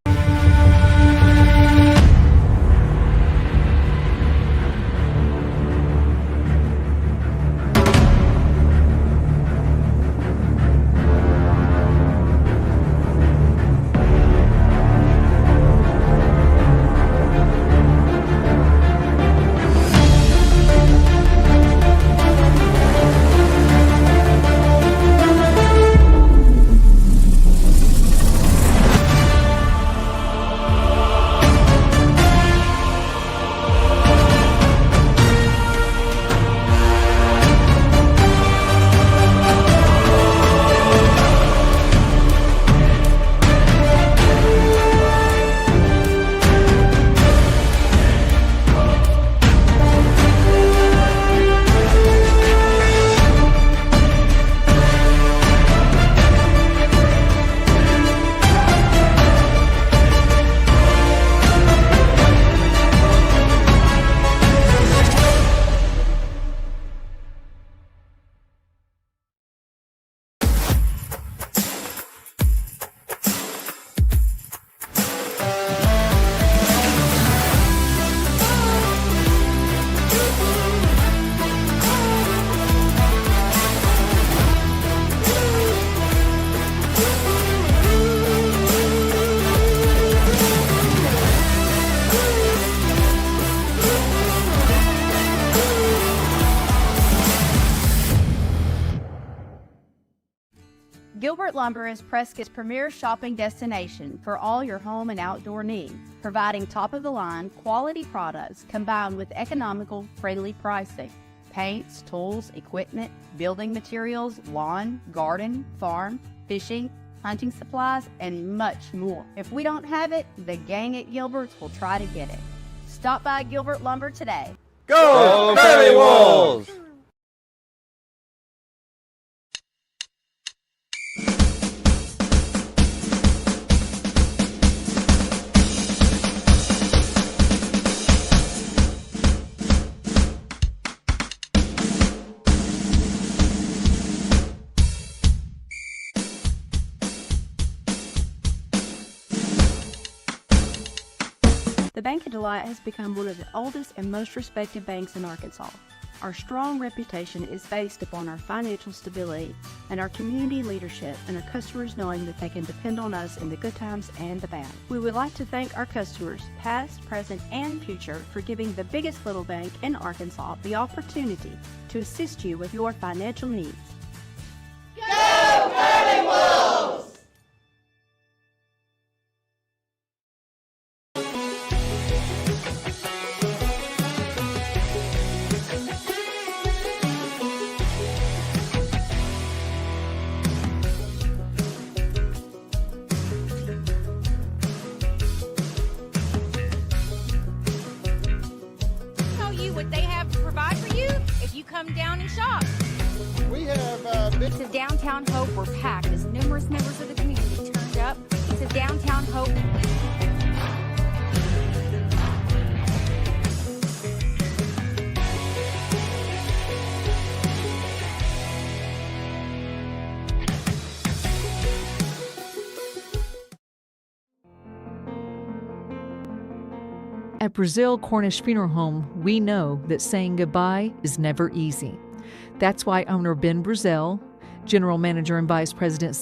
Gilbert Lumber is Prescott's premier shopping destination for all your home and outdoor needs, providing top-of-the-line quality products combined with economical, friendly pricing. Paints, tools, equipment, building materials, lawn, garden, farm, fishing, hunting supplies, and much more. If we don't have it, the gang at Gilbert's will try to get it. Stop by Gilbert Lumber today. Go Fairly Wolves! The Bank of Delight has become one of the oldest and most respected banks in Arkansas. Our strong reputation is based upon our financial stability and our community leadership and our customers knowing that they can depend on us in the good times and the bad. We would like to thank our customers, past, present, and future, for giving the biggest little bank in Arkansas the opportunity to assist you with your financial needs. Go Fairly Wolves! Tell you what they have to provide for you if you come down and shop. We have It's a downtown hope. We're packed as numerous members of the community turned up. It's a downtown hope. At Brazil Cornish Funeral Home, we know that saying goodbye is never easy. That's why owner Ben Brazil, General Manager and Vice President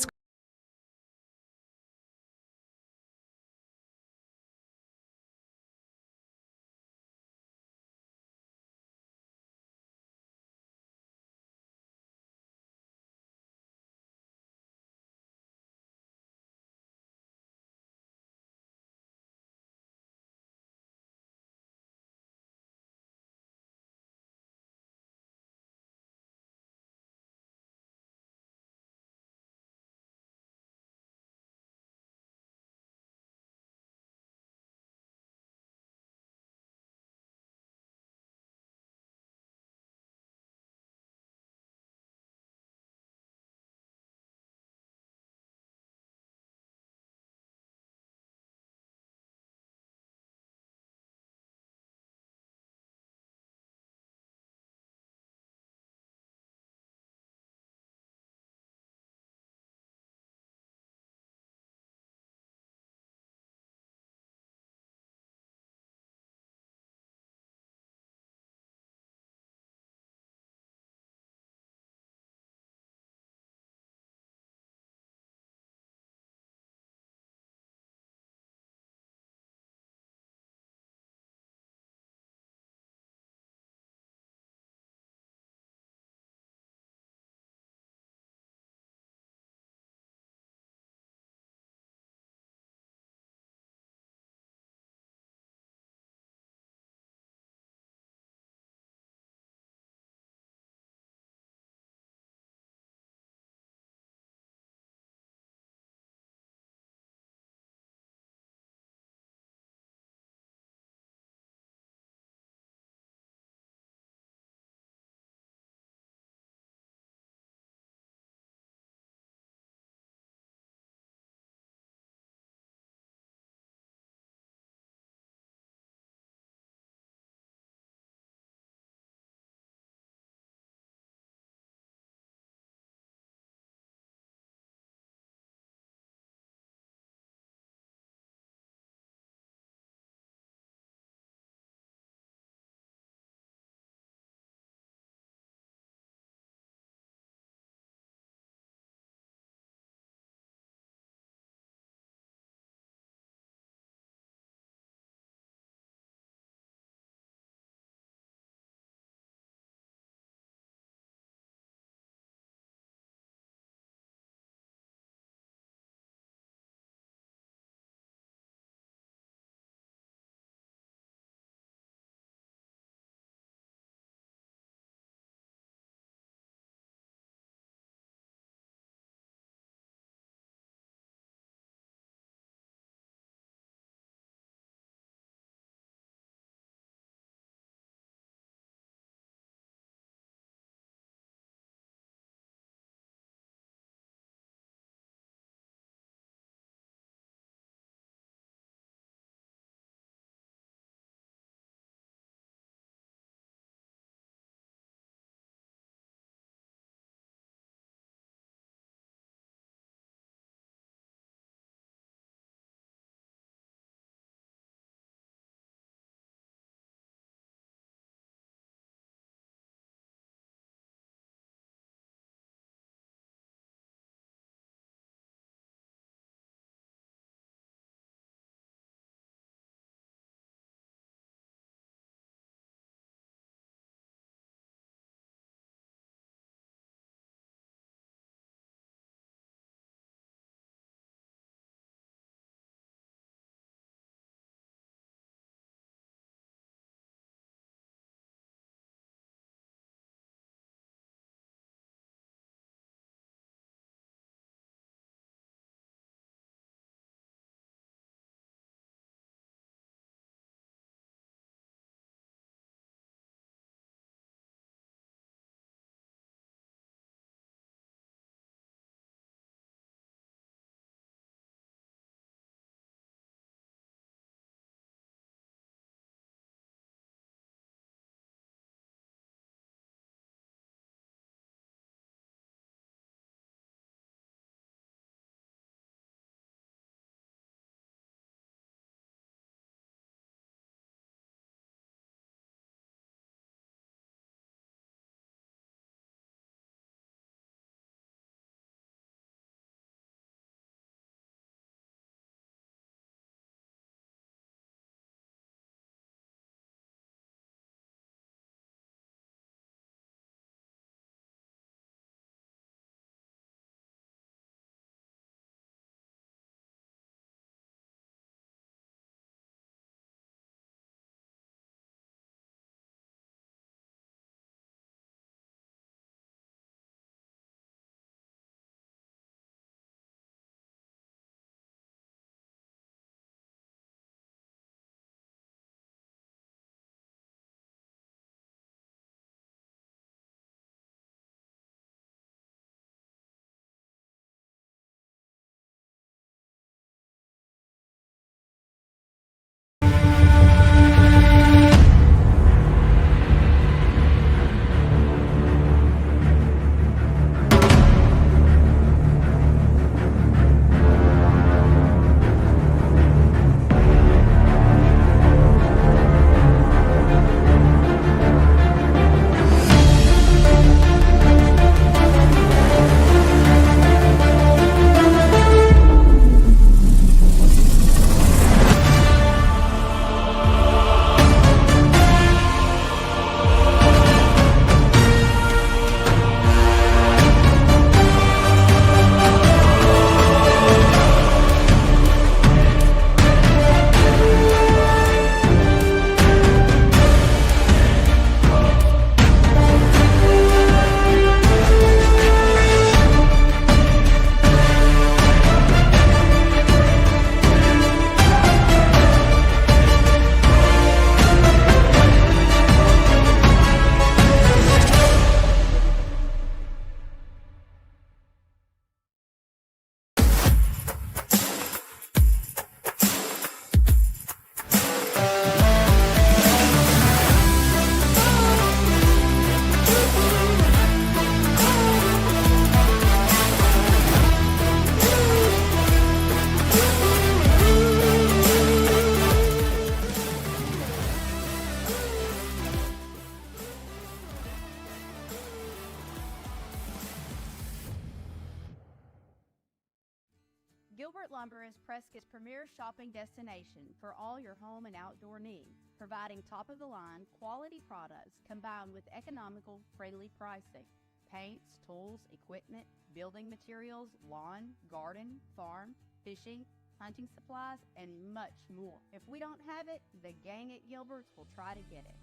Lumber is Prescott's premier shopping destination for all your home and outdoor needs, providing top-of-the-line quality products combined with economical, friendly pricing. Paints, tools, equipment, building materials, lawn, garden, farm, fishing, hunting supplies, and much more. If we don't have it, the gang at Gilbert's will try to get it.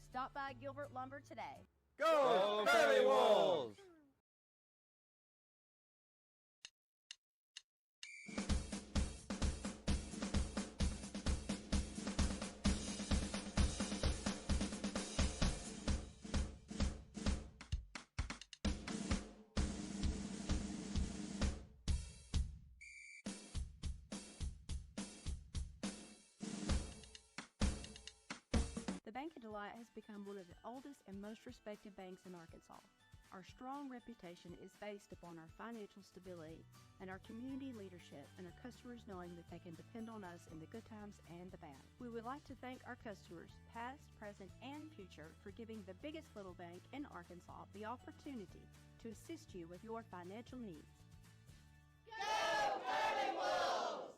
Stop by Gilbert Lumber today. Go Fairleigh Wolves! The Bank of Delight has become one of the oldest and most respected banks in Arkansas. Our strong reputation is based upon our financial stability and our community leadership and our customers knowing that they can depend on us in the good times and the bad. We would like to thank our customers, past, present, and future, for giving the biggest little bank in Arkansas the opportunity to assist you with your financial needs. Go Fairleigh Wolves!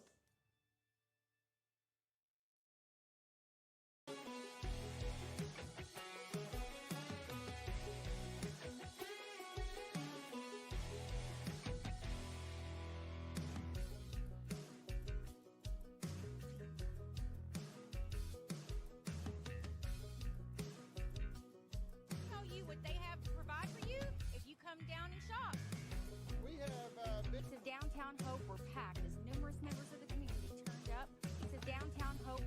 Tell you what they have to provide for you if you come down and shop. We have big It's a downtown hope. We're packed as numerous members of the community turned up. It's a downtown hope.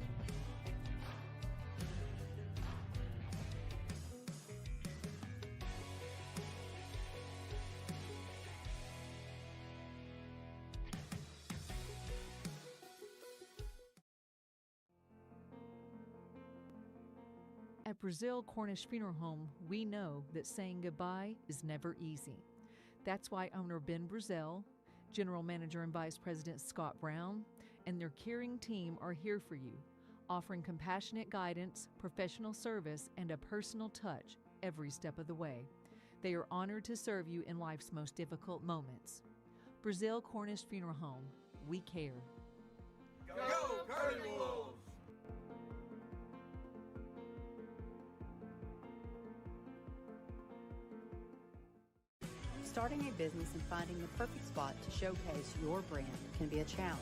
At Brazil Cornish Funeral Home, we know that saying goodbye is never easy. That's why owner Ben Brazil, General Manager and Vice President Scott Brown, and their caring team are here for you, offering compassionate guidance, professional service, and a personal touch every step of the way. They are honored to serve you in life's most difficult moments. Brazil Cornish Funeral Home, we care. Go Fairleigh Wolves! Starting a business and finding the perfect spot to showcase your brand can be a challenge.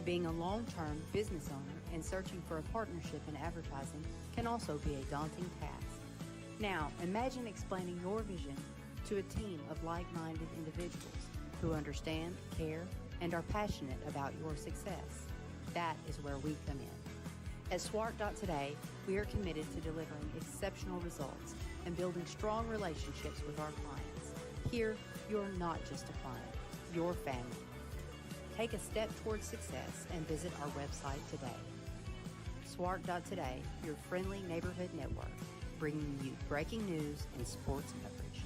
Being a long-term business owner and searching for a partnership in advertising can also be a daunting task. Now, imagine explaining your vision to a team of like-minded individuals who understand, care, and are passionate about your success. That is where we come in. At Swart.Today, we are committed to delivering exceptional results and building strong relationships with our clients. Here, you're not just a client, you're family. Take a step towards success and visit our website today. Swart.Today, your friendly neighborhood network, bringing you breaking news and sports coverage.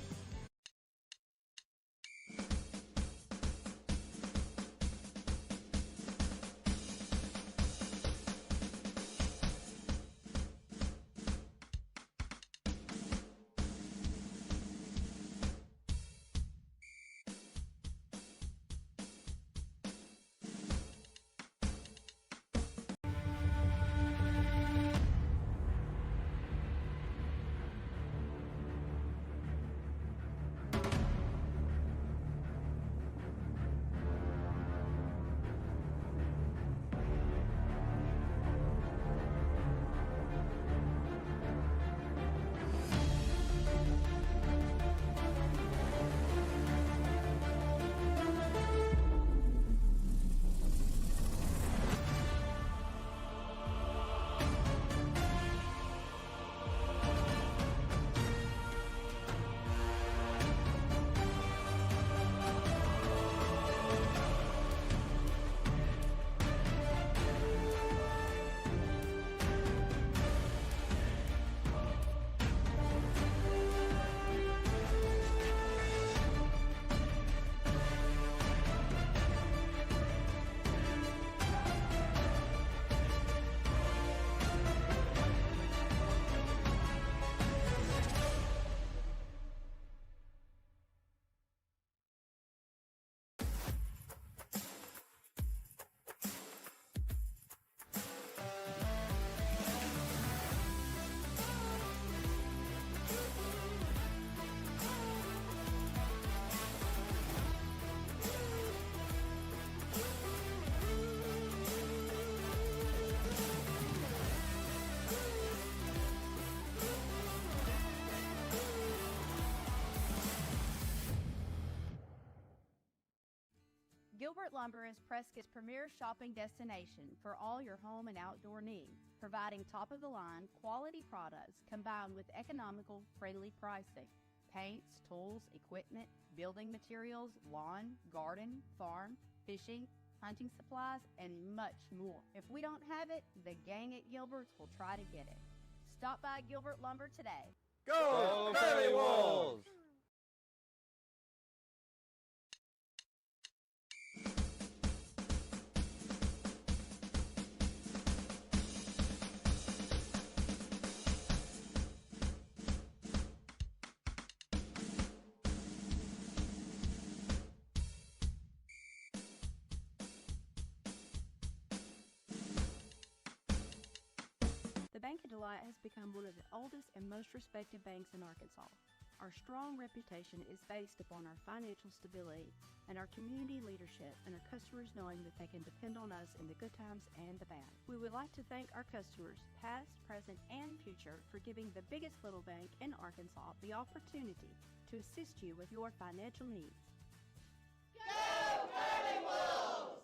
Gilbert Lumber is Prescott's premier shopping destination for all your home and outdoor needs, providing top-of-the-line quality products combined with economical, friendly pricing. Paints, tools, equipment, building materials, lawn, garden, farm, fishing, hunting supplies, and much more. If we don't have it, the gang at Gilbert's will try to get it. Stop by Gilbert Lumber today. Go Curly Wolves! The Bank of Delight has become one of the oldest and most respected banks in Arkansas. Our strong reputation is based upon our financial stability and our community leadership and our customers knowing that they can depend on us in the good times and the bad. We would like to thank our customers, past, present, and future, for giving the biggest little bank in Arkansas the opportunity to assist you with your financial needs. Go Curly Wolves!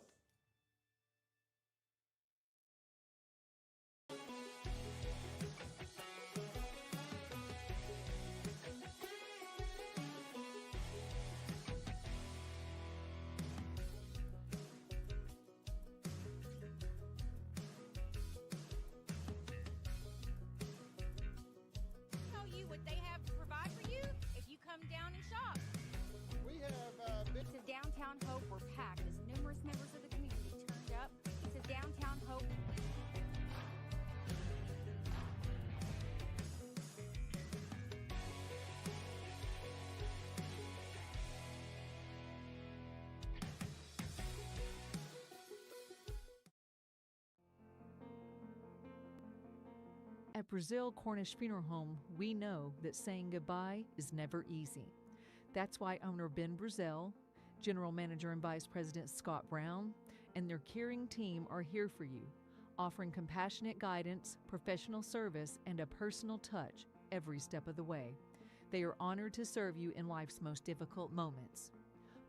Tell you what they have to provide for you if you come down and shop. We have been It says Downtown Hope. We're packed as numerous members of the community turned up. It says Downtown Hope. At Brazil Cornish Funeral Home, we know that saying goodbye is never easy. That's why owner Ben Brazil, General Manager and Vice President Scott Brown, and their caring team are here for you, offering compassionate guidance, professional service, and a personal touch every step of the way. They are honored to serve you in life's most difficult moments.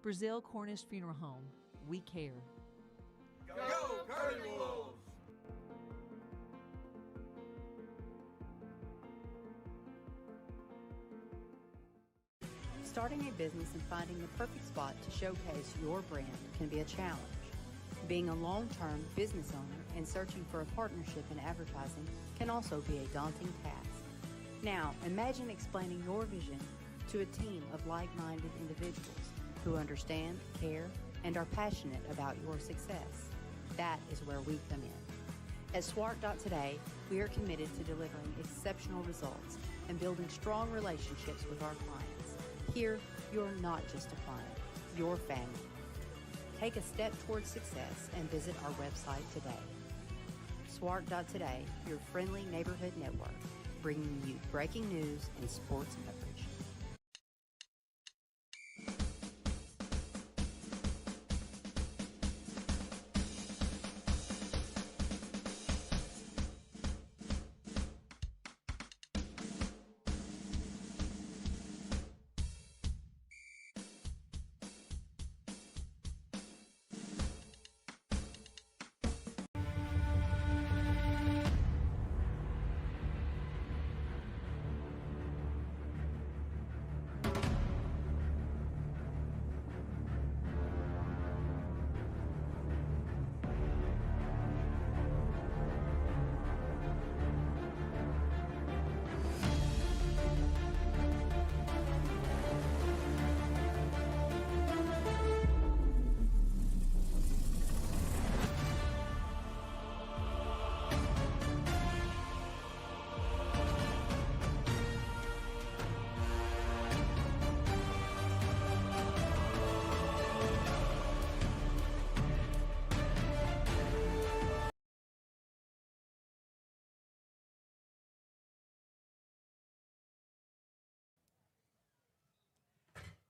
Brazil Cornish Funeral Home, we care. Go Curly Wolves! Starting a business and finding the perfect spot to showcase your brand can be a challenge. Being a long-term business owner and searching for a partnership in advertising can also be a daunting task. Now, imagine explaining your vision to a team of like-minded individuals who understand, care, and are passionate about your success. That is where we come in. At Swart.Today, we are committed to delivering exceptional results and building strong relationships with our clients. Here, you're not just a client, you're family. Take a step towards success and visit our website today. Swart.Today, your friendly neighborhood network, bringing you breaking news and sports coverage.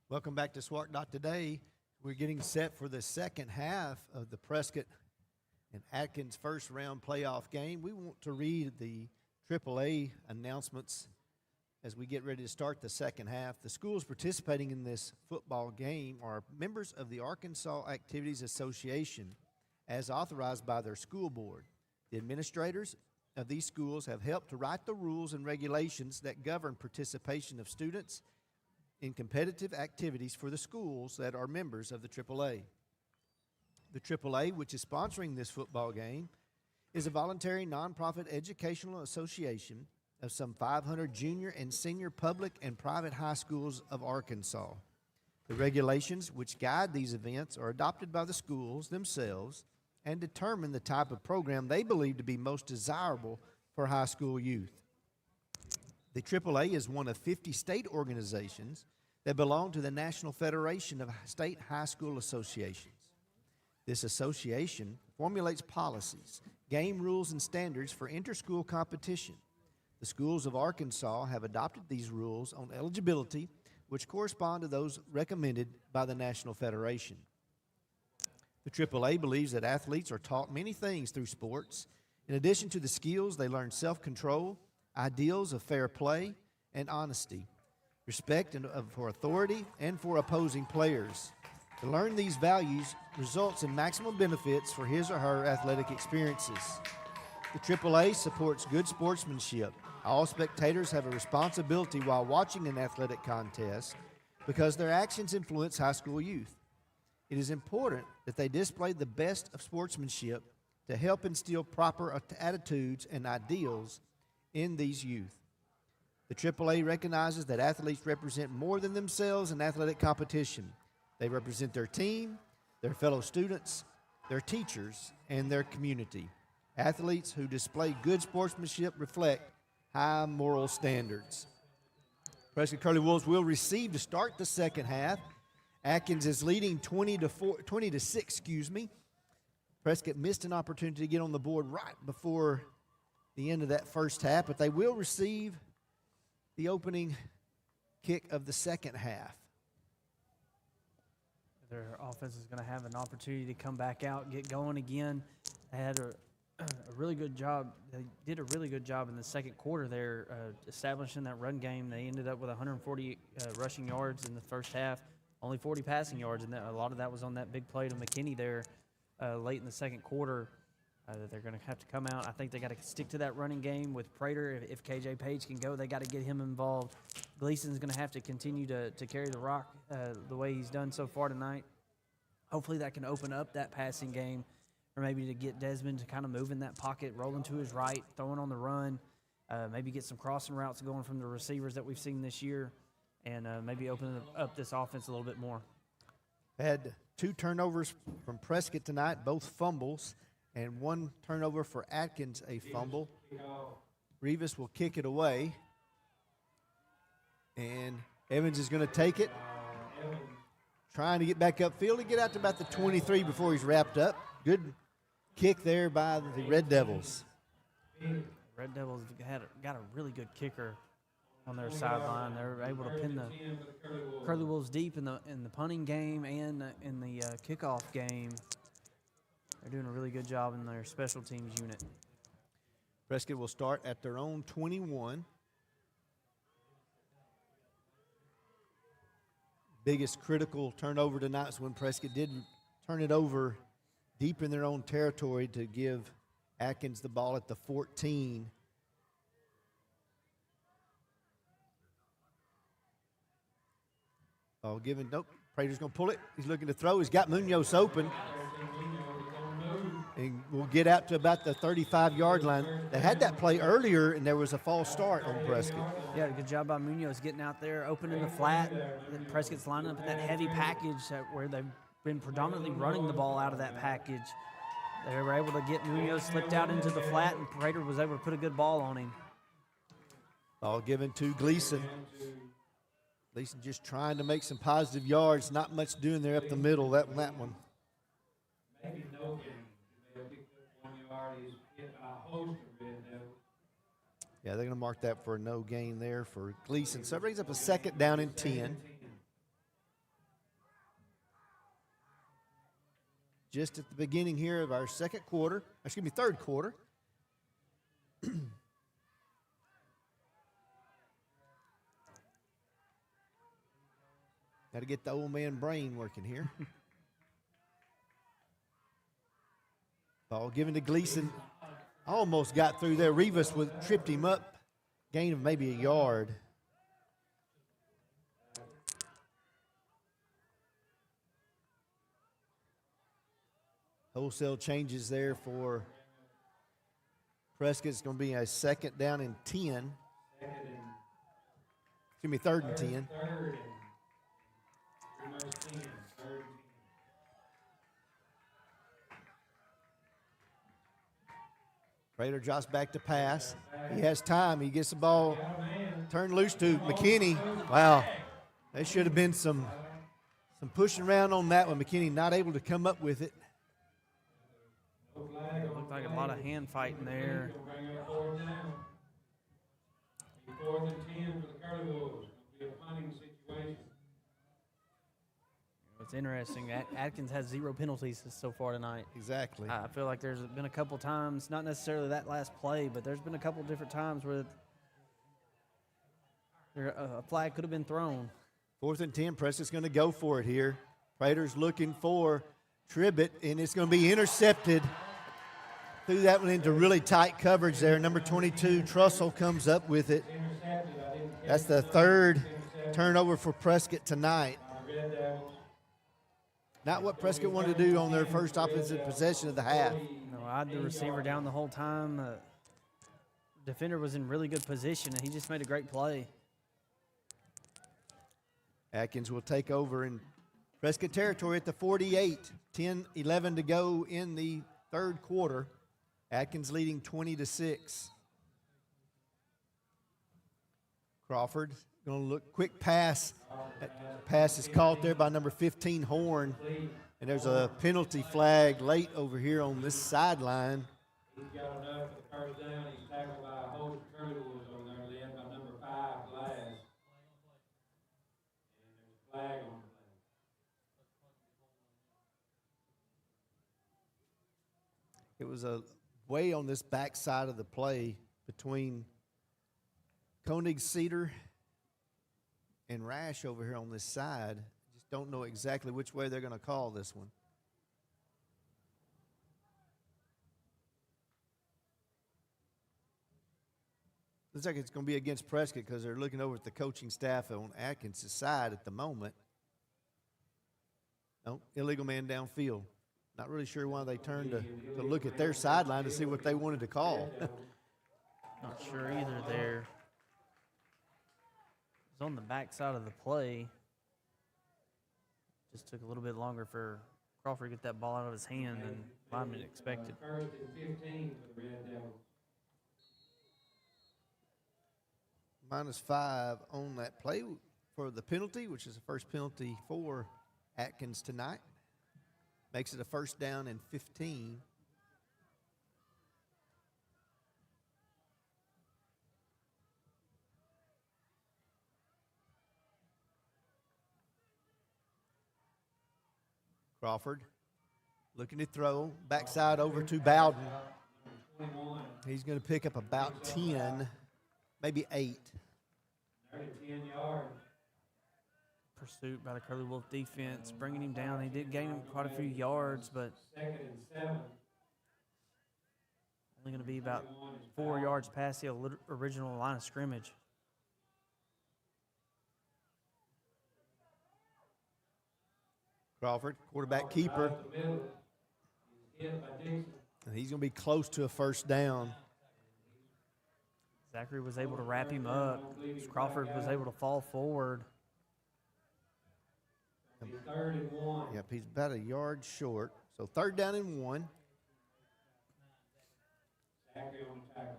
Welcome back to Swart.Today. We're getting set for the second half of the Prescott and Atkins first round playoff game. We want to read the AAA announcements as we get ready to start the second half. The schools participating in this football game are members of the Arkansas Activities Association as authorized by their school board. The administrators of these schools have helped to write the rules and regulations that govern participation of students in competitive activities for the schools that are members of the AAA. The AAA, which is sponsoring this football game, is a voluntary nonprofit educational association of some 500 junior and senior public and private high schools of Arkansas. The regulations which guide these events are adopted by the schools themselves and determine the type of program they believe to be most desirable for high school youth. The AAA is one of 50 state organizations that belong to the National Federation of State High School Associations. This association formulates policies, game rules, and standards for inter-school competition. The schools of Arkansas have adopted these rules on eligibility, which correspond to those recommended by the National Federation. The AAA believes that athletes are taught many things through sports. In addition to the skills, they learn self-control, ideals of fair play and honesty, respect for authority and for opposing players. To learn these values results in maximum benefits for his or her athletic experiences. The AAA supports good sportsmanship. All spectators have a responsibility while watching an athletic contest because their actions influence high school youth. It is important that they display the best of sportsmanship to help instill proper attitudes and ideals in these youth. The AAA recognizes that athletes represent more than themselves in athletic competition. They represent their team, their fellow students, their teachers, and their community. Athletes who display good sportsmanship reflect high moral standards. Prescott Curly Wolves will receive to start the second half. Atkins is leading 20 to 6. Prescott missed an opportunity to get on the board right before the end of that first half, but they will receive the opening kick of the second half. Their offense is going to have an opportunity to come back out, get going again. They had a really good job. They did a really good job in the second quarter there, establishing that run game. They ended up with 140 rushing yards in the first half, only 40 passing yards, and a lot of that was on that big play to McKinney there late in the second quarter. They're going to have to come out. I think they got to stick to that running game with Prater. If KJ Page can go, they got to get him involved. Gleason's going to have to continue to carry the rock the way he's done so far tonight. Hopefully that can open up that passing game, or maybe to get Desmond to kind of move in that pocket, rolling to his right, throwing on the run, maybe get some crossing routes going from the receivers that we've seen this year, and maybe open up this offense a little bit more. Had 2 turnovers from Prescott tonight, both fumbles, and 1 turnover for Atkins, a fumble. Rivas will kick it away, and Evans is going to take it, trying to get back upfield to get out to about the 23 before he's wrapped up. Good kick there by the Red Devils. Red Devils got a really good kicker on their sideline. They're able to pin the Curly Wolves deep in the punting game and in the kickoff game. They're doing a really good job in their special teams unit. Prescott will start at their own 21. Biggest critical turnover tonight is when Prescott did turn it over deep in their own territory to give Atkins the ball at the 14. Ball given, nope, Prater's going to pull it. He's looking to throw. He's got Munoz open. And we'll get out to about the 35-yard line. They had that play earlier, and there was a false start on Prescott. Yeah, good job by Munoz getting out there, opening the flat. And Prescott's lining up in that heavy package where they've been predominantly running the ball out of that package. They were able to get Munoz slipped out into the flat, and Prater was able to put a good ball on him. Ball given to Gleason. Gleason just trying to make some positive yards. Not much doing there up the middle, that one. Maybe no gain. They'll pick up 1 yard. He's hit by a host of Red Devils. Yeah, they're going to mark that for a no gain there for Gleason. So it brings up a second down and 10. Just at the beginning here of our third quarter. Got to get the old man brain working here. Ball given to Gleason. Almost got through there. Rivas tripped him up. Gain of maybe a yard. Wholesale changes there for Prescott. It's going to be a 2nd down and 10. Excuse me, 3rd and 10. Prater drops back to pass. He has time. He gets the ball turned loose to McKinney. Wow. There should have been some pushing around on that one. McKinney not able to come up with it. It looked like a lot of hand fighting there. 4th and 10 for the Curly Wolves. It'll be a punting situation. It's interesting. Atkins has 0 penalties so far tonight. Exactly. I feel like there's been a couple times, not necessarily that last play, but there's been a couple different times where a flag could have been thrown. 4th and 10. Prescott's going to go for it here. Prater's looking for Tribbett, and it's going to be intercepted. Threw that one into really tight coverage there. Number 22, Trussell, comes up with it. That's the 3rd turnover for Prescott tonight. Not what Prescott wanted to do on their first offensive possession of the half. No, I had the receiver down the whole time. Defender was in really good position, and he just made a great play. Atkins will take over in Prescott territory at the 48. 10-11 to go in the 3rd quarter. Atkins leading 20-6. Crawford going to look, quick pass. That pass is caught there by number 15, Horn. And there's a penalty flag late over here on this sideline. He's got enough for the first down. He's tackled by a host of Curly Wolves over there, led by number 5, Glass. And there's a flag on the play. It was a way on this backside of the play between Koenig, Cedar, and Rash over here on this side. Just don't know exactly which way they're going to call this one. Looks like it's going to be against Prescott because they're looking over at the coaching staff on Atkins' side at the moment. No, illegal man downfield. Not really sure why they turned to look at their sideline to see what they wanted to call. Not sure either there. It was on the backside of the play. Just took a little bit longer for Crawford to get that ball out of his hand than lineman expected. 1st and 15 for the Red Devils. -5 on that play for the penalty, which is the first penalty for Atkins tonight. Makes it a 1st down and 15. Crawford looking to throw. Backside over to Bowden. He's going to pick up about 10, maybe 8. 10 yards. Pursuit by the Curly Wolf defense, bringing him down. He did gain him quite a few yards, but 2nd and 7. only going to be about 4 yards past the original line of scrimmage. Crawford, quarterback keeper. And he's going to be close to a 1st down. Zachary was able to wrap him up. Crawford was able to fall forward. 3rd and 1. Yep, he's about a yard short. So 3rd down and 1. Zachary on the tackle.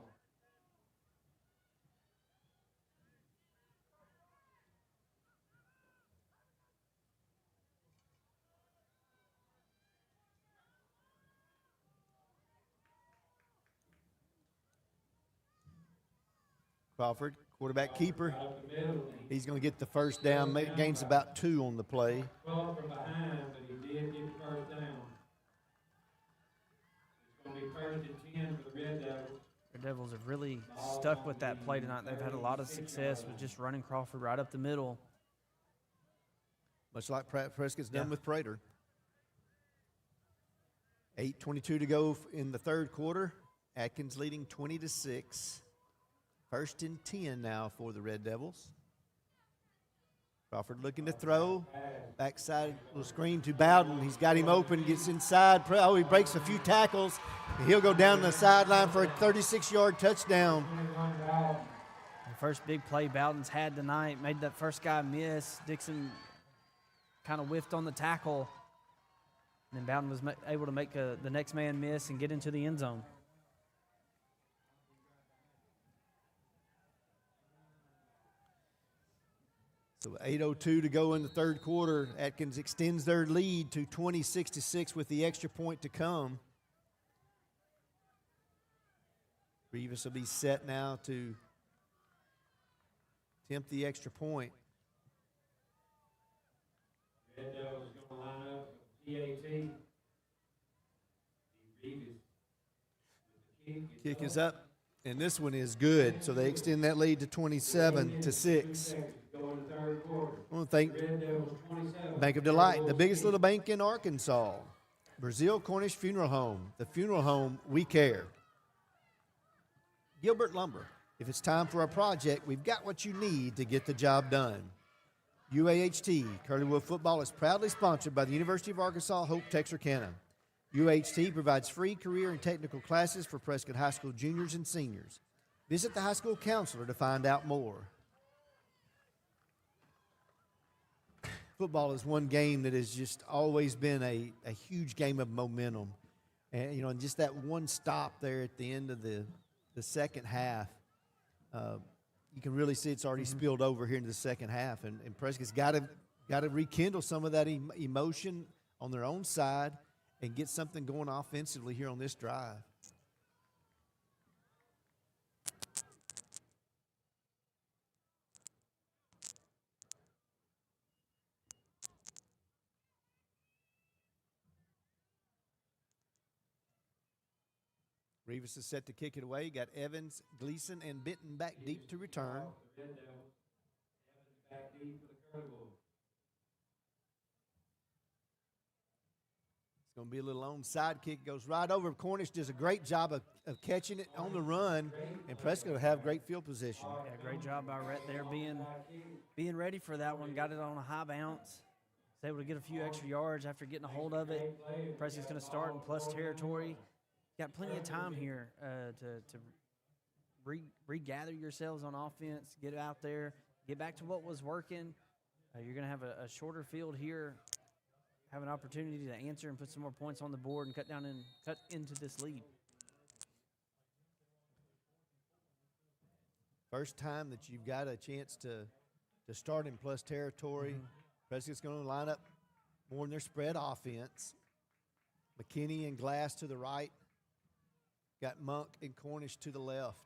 Crawford, quarterback keeper. He's going to get the 1st down. Gains about 2 on the play. 12 from behind, but he did get the 1st down. It's going to be 1st and 10 for the Red Devils. The Devils have really stuck with that play tonight. They've had a lot of success with just running Crawford right up the middle. much like Prescott's done Yeah. with Prater. 8:22 to go in the third quarter. Atkins leading 20-6. First and 10 now for the Red Devils. Crawford looking to throw. Backside little screen to Bowden. He's got him open, gets inside. Oh, he breaks a few tackles. And he'll go down the sideline for a 36-yard touchdown. The first big play Bowden's had tonight made that first guy miss. Dixon kind of whiffed on the tackle. And then Bowden was able to make the next man miss and get into the end zone. So 8:02 to go in the third quarter. Atkins extends their lead to 26-6 with the extra point to come. Rivas will be set now to attempt the extra point. Red Devils is going to line up PAT. Kick is up, and this one is good. So they extend that lead to 27-6. Go in the third quarter. I want to thank Red Devils 27. Bank of Delight, the biggest little bank in Arkansas. Brazil Cornish Funeral Home, the funeral home we care. Gilbert Lumber, if it's time for a project, we've got what you need to get the job done. UAHT, Curlywood football is proudly sponsored by the University of Arkansas Hope Texarkana. UAHT provides free career and technical classes for Prescott High School juniors and seniors. Visit the high school counselor to find out more. Football is one game that has just always been a huge game of momentum. And, and just that one stop there at the end of the second half, you can really see it's already spilled over here into the second half. And Prescott's got to rekindle some of that emotion on their own side and get something going offensively here on this drive. Rivas is set to kick it away. Got Evans, Gleason, and Benton back deep to return. Red Devils. Evans back deep for the Curly Wolves. It's going to be a little onside kick. Goes right over. Cornish does a great job of catching it on the run, and Prescott will have great field position. Yeah, great job by Rhett there being ready for that one. Got it on a high bounce. Was able to get a few extra yards after getting a hold of it. Prescott's going to start in plus territory. Got plenty of time here to regather yourselves on offense, get out there, get back to what was working. You're going to have a shorter field here, have an opportunity to answer and put some more points on the board and cut into this lead. First time that you've got a chance to start in plus territory. Prescott's going to line up more in their spread offense. McKinney and Glass to the right. Got Monk and Cornish to the left.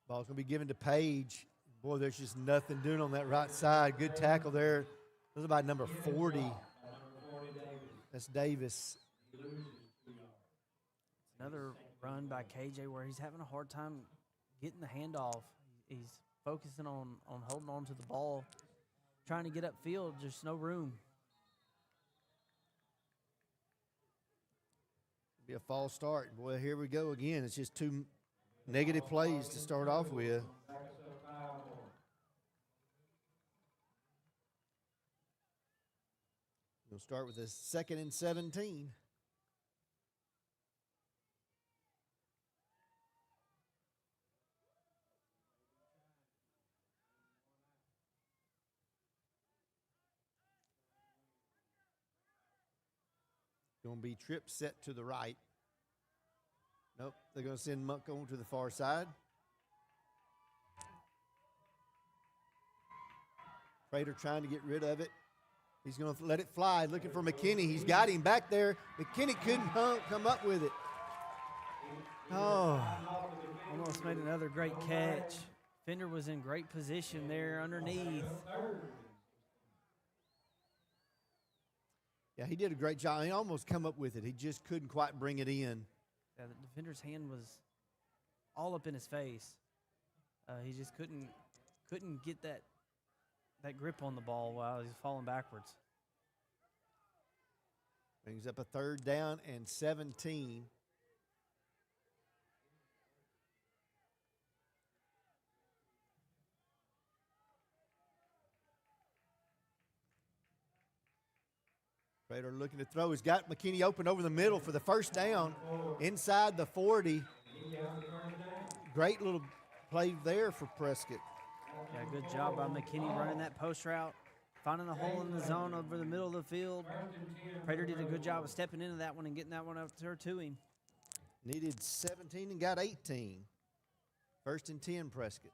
Ball's going to be given to Page. Boy, there's just nothing doing on that right side. Good tackle there. That was about number 40. That's Davis. Another run by KJ where he's having a hard time getting the handoff. He's focusing on holding on to the ball, trying to get upfield, just no room. Be a false start. Boy, here we go again. It's just two negative plays to start off with. We'll start with a 2nd and 17. Going to be Tripp set to the right. Nope, they're going to send Monk on to the far side. Prater trying to get rid of it. He's going to let it fly, looking for McKinney. He's got him back there. McKinney couldn't come up with it. Oh. Almost made another great catch. Fender was in great position there underneath. Yeah, he did a great job. He almost come up with it. He just couldn't quite bring it in. Yeah, the defender's hand was all up in his face. He just couldn't get that grip on the ball while he's falling backwards. Brings up a 3rd down and 17. Prater looking to throw. He's got McKinney open over the middle for the 1st down inside the 40. Great little play there for Prescott. Yeah, good job by McKinney running that post route, finding a hole in the zone over the middle of the field. Prater did a good job of stepping into that one and getting that one up there to him. Needed 17 and got 18. 1st and 10, Prescott.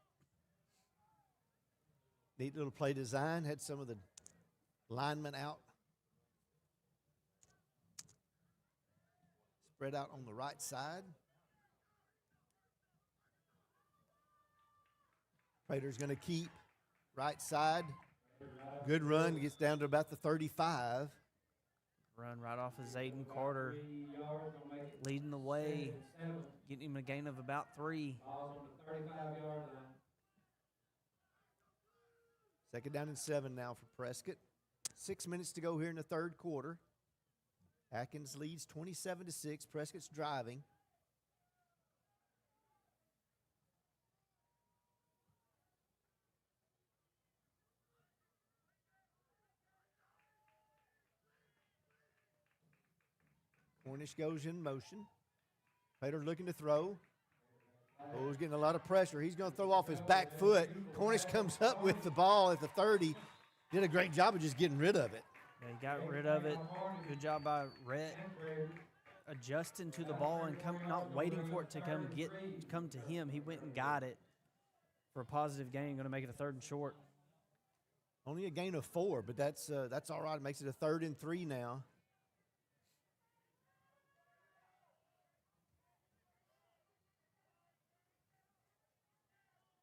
Neat little play design. Had some of the linemen out. Spread out on the right side. Prater's going to keep right side. Good run. Gets down to about the 35. Run right off of Zayden Carter, leading the way, getting him a gain of about 3. 2nd down and 7 now for Prescott. 6 minutes to go here in the 3rd quarter. Atkins leads 27-6. Prescott's driving. Cornish goes in motion. Prater looking to throw. Oh, he's getting a lot of pressure. He's going to throw off his back foot. Cornish comes up with the ball at the 30. Did a great job of just getting rid of it. Yeah, he got rid of it. Good job by Rhett adjusting to the ball and not waiting for it to come to him. He went and got it for a positive gain. Going to make it a 3rd and short. Only a gain of 4, but that's all right. It makes it a 3rd and 3 now.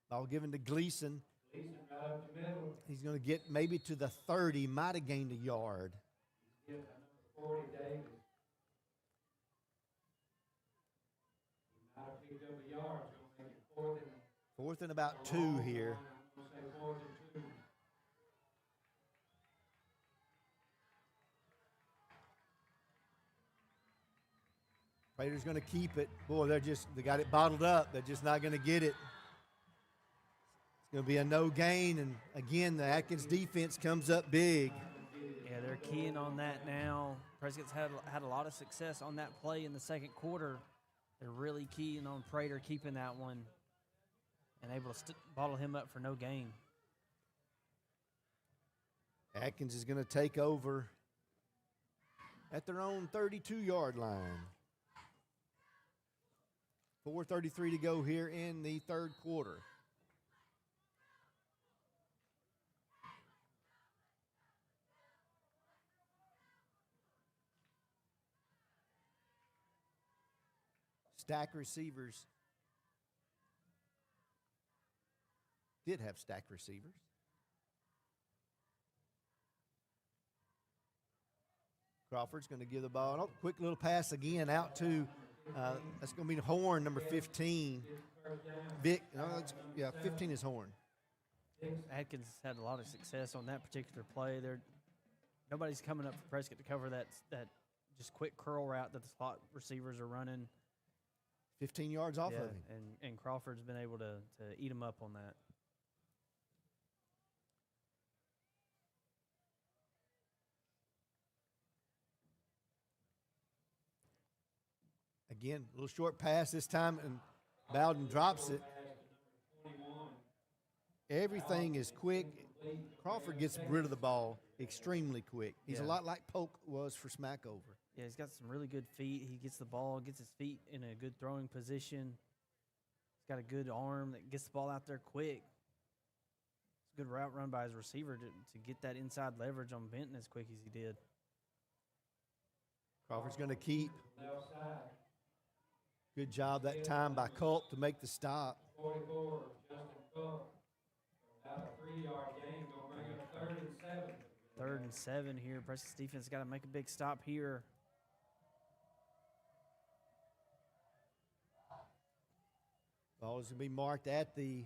Ball given to Gleason. He's going to get maybe to the 30. Might have gained a yard. Fourth and about 2 here. Prater's going to keep it. Boy, they got it bottled up. They're just not going to get it. It's going to be a no gain, and again, the Atkins defense comes up big. Yeah, they're keying on that now. Prescott's had a lot of success on that play in the 2nd quarter. They're really keying on Prater keeping that one and able to bottle him up for no gain. Atkins is going to take over at their own 32-yard line. 4:33 to go here in the 3rd quarter. Stack receivers did have stack receivers. Crawford's going to give the ball. Oh, quick little pass again out to, that's going to be Horn, number 15. Vic, no, 15 is Horn. Atkins had a lot of success on that particular play. Nobody's coming up for Prescott to cover that just quick curl route that the slot receivers are running. 15 yards off of him. And Crawford's been able to eat him up on that. Again, a little short pass this time, and Bowden drops it. Everything is quick. Crawford gets rid of the ball extremely quick. He's a lot like Polk was for Smackover. Yeah, he's got some really good feet. He gets the ball, gets his feet in a good throwing position. He's got a good arm that gets the ball out there quick. It's a good route run by his receiver to get that inside leverage on Benton as quick as he did. Crawford's going to keep. Good job that time by Culp to make the stop. 44, Justin Cook. About a 3-yard gain, going to bring up 3rd and 7. 3rd and 7 here. Prescott's defense got to make a big stop here. Ball is going to be marked at the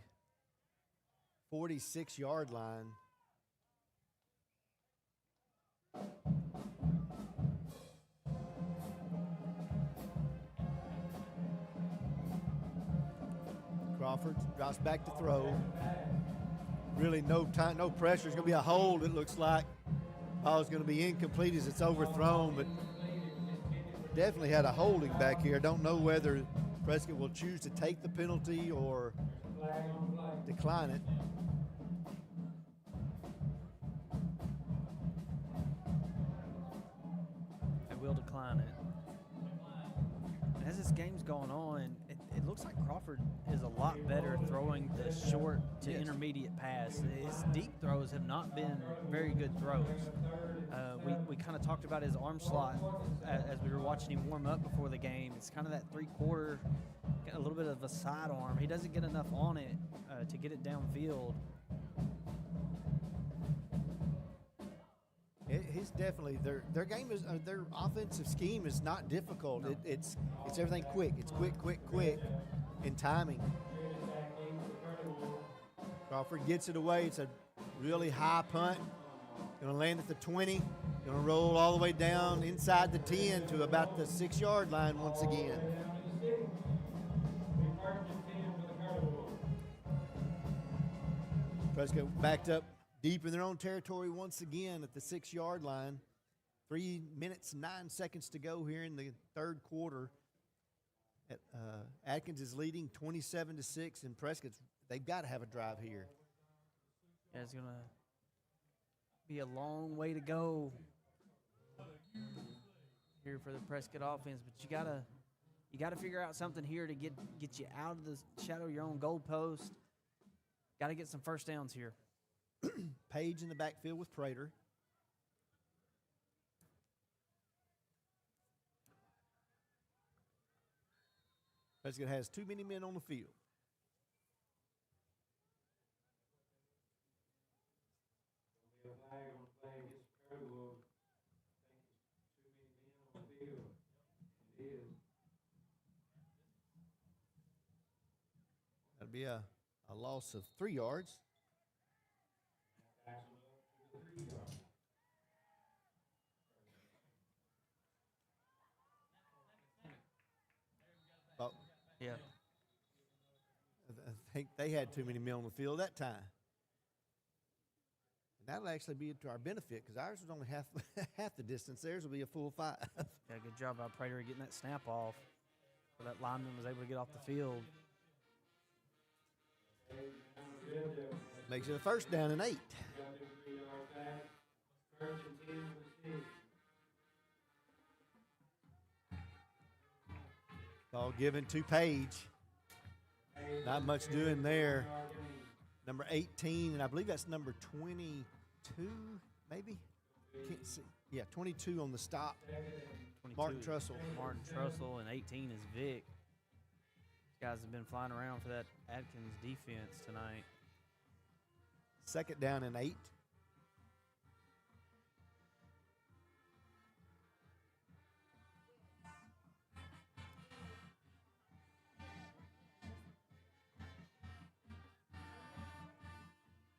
46-yard line. Crawford drops back to throw. Really no time, no pressure. It's going to be a hold, it looks like. Ball's going to be incomplete as it's overthrown, but definitely had a holding back here. Don't know whether Prescott will choose to take the penalty or decline it. They will decline it. And as this game's going on, it looks like Crawford is a lot better throwing the short to intermediate pass. His deep throws have not been very good throws. We kind of talked about his arm slot as we were watching him warm up before the game. It's kind of that three-quarter, a little bit of a sidearm. He doesn't get enough on it to get it downfield. He's definitely their game is their offensive scheme is not difficult. No. It's everything quick. It's quick in timing. Crawford gets it away. It's a really high punt. Going to land at the 20. Going to roll all the way down inside the 10 to about the 6-yard line once again. Prescott backed up deep in their own territory once again at the 6-yard line. 3 minutes, 9 seconds to go here in the third quarter. Atkins is leading 27-6, and they've got to have a drive here. Yeah, it's going to be a long way to go here for the Prescott offense, but you gotta figure out something here to get you out of the shadow of your own goalpost. Got to get some first downs here. Page in the backfield with Prater. Prescott has too many men on the field. That'll be a loss of 3 yards. Yeah. I think they had too many men on the field that time. And that'll actually be to our benefit because ours was only half the distance. Theirs will be a full 5. Yeah, good job by Prater getting that snap off. So that lineman was able to get off the field. Makes it a first down and 8. Ball given to Page. Not much doing there. Number 18, and I believe that's number 22, maybe? Can't see. Yeah, 22 on the stop. 22, Martin Trussell. Martin Trussell, and 18 is Vic. These guys have been flying around for that Atkins defense tonight. Second down and 8.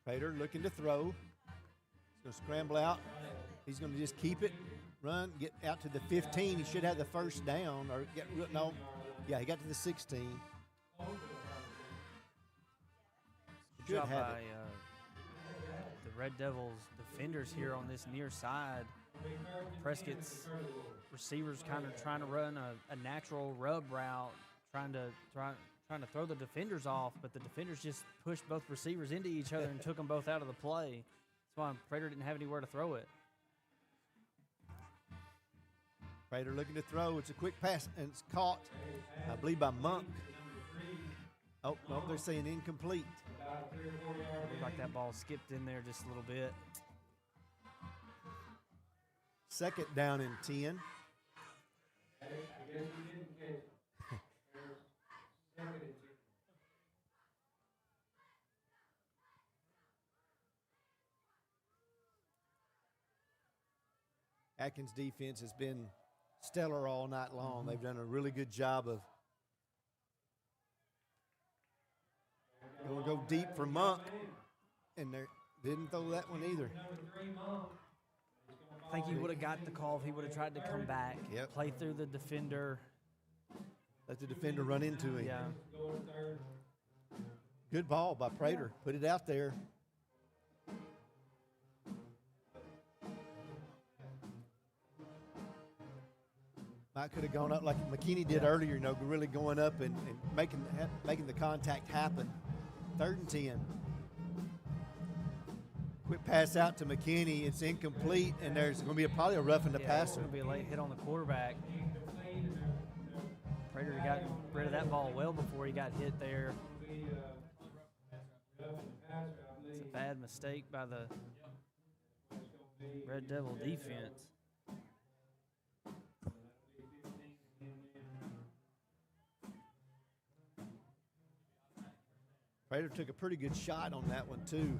Prater looking to throw. He's going to scramble out. He's going to just keep it, run, get out to the 15. He should have the first down. Or yeah, he got to the 16. Good job by the Red Devils defenders here on this near side. Prescott's receivers kind of trying to run a natural rub route, trying to throw the defenders off, but the defenders just pushed both receivers into each other and took them both out of the play. That's why Prater didn't have anywhere to throw it. Prater looking to throw. It's a quick pass, and it's caught, I believe, by Monk. Oh, no, they're saying incomplete. Looked like that ball skipped in there just a little bit. Second down and 10. Atkins' defense has been stellar all night long. They've done a really good job of going to go deep for Monk, and they didn't throw that one either. I think he would have got the call if he would have tried to come back, play through the defender. Let the defender run into him. Yeah. Good ball by Prater. Put it out there. Might could have gone up like McKinney did earlier, really going up and making the contact happen. 3rd and 10. Quick pass out to McKinney. It's incomplete, and there's going to be probably a roughing the It's passer. going to be a late hit on the quarterback. Prater got rid of that ball well before he got hit there. It's a bad mistake by the Red Devil defense. Prater took a pretty good shot on that one, too.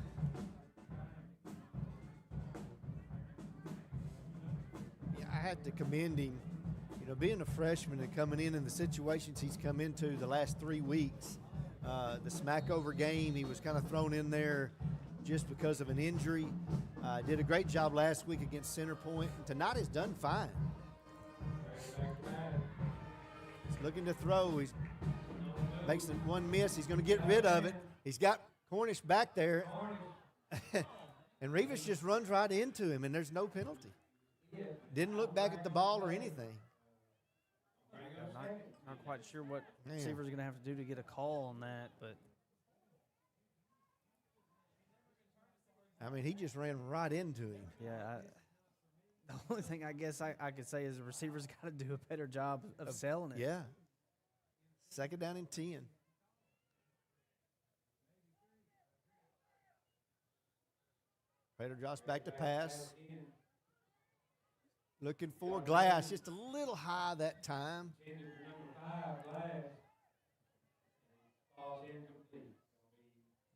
Yeah, I had to commend him. Being a freshman and coming in the situations he's come into the last 3 weeks, the Smackover game, he was kind of thrown in there just because of an injury. Did a great job last week against Center Point, and tonight he's done fine. He's looking to throw. He's makes one miss. He's going to get rid of it. He's got Cornish back there, and Rivas just runs right into him, and there's no penalty. Didn't look back at the ball or anything. Not quite sure what receivers are going to have to do to get a call on that, but I mean, he just ran right into him. yeah. The only thing I guess I could say is the receivers got to do a better job of selling it. Yeah. 2nd down and 10. Prater drops back to pass. Looking for Glass, just a little high that time.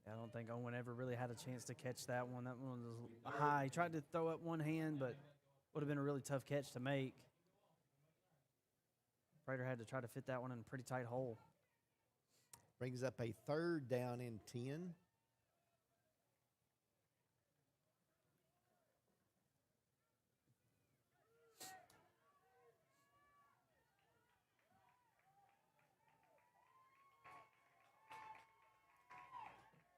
I don't think Owen ever really had a chance to catch that one. That one was high. He tried to throw up one hand, but would have been a really tough catch to make. Prater had to try to fit that one in a pretty tight hole. Brings up a 3rd down and 10.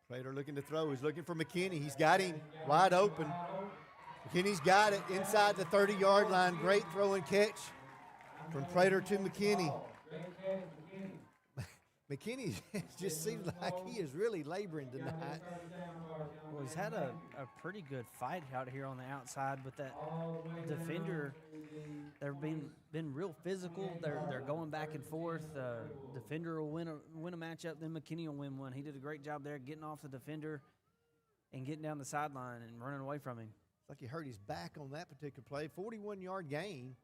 Prater looking to throw. He's looking for McKinney. He's got him wide open. McKinney's got it inside the 30-yard line. Great throw and catch from Prater to McKinney. McKinney just seems like he is really laboring tonight. Well, he's had a pretty good fight out here on the outside with that defender. They've been real physical. They're going back and forth. Defender will win a matchup, then McKinney will win one. He did a great job there getting off the defender and getting down the sideline and running away from him. It's like he hurt his back on that particular play. 41-yard gain.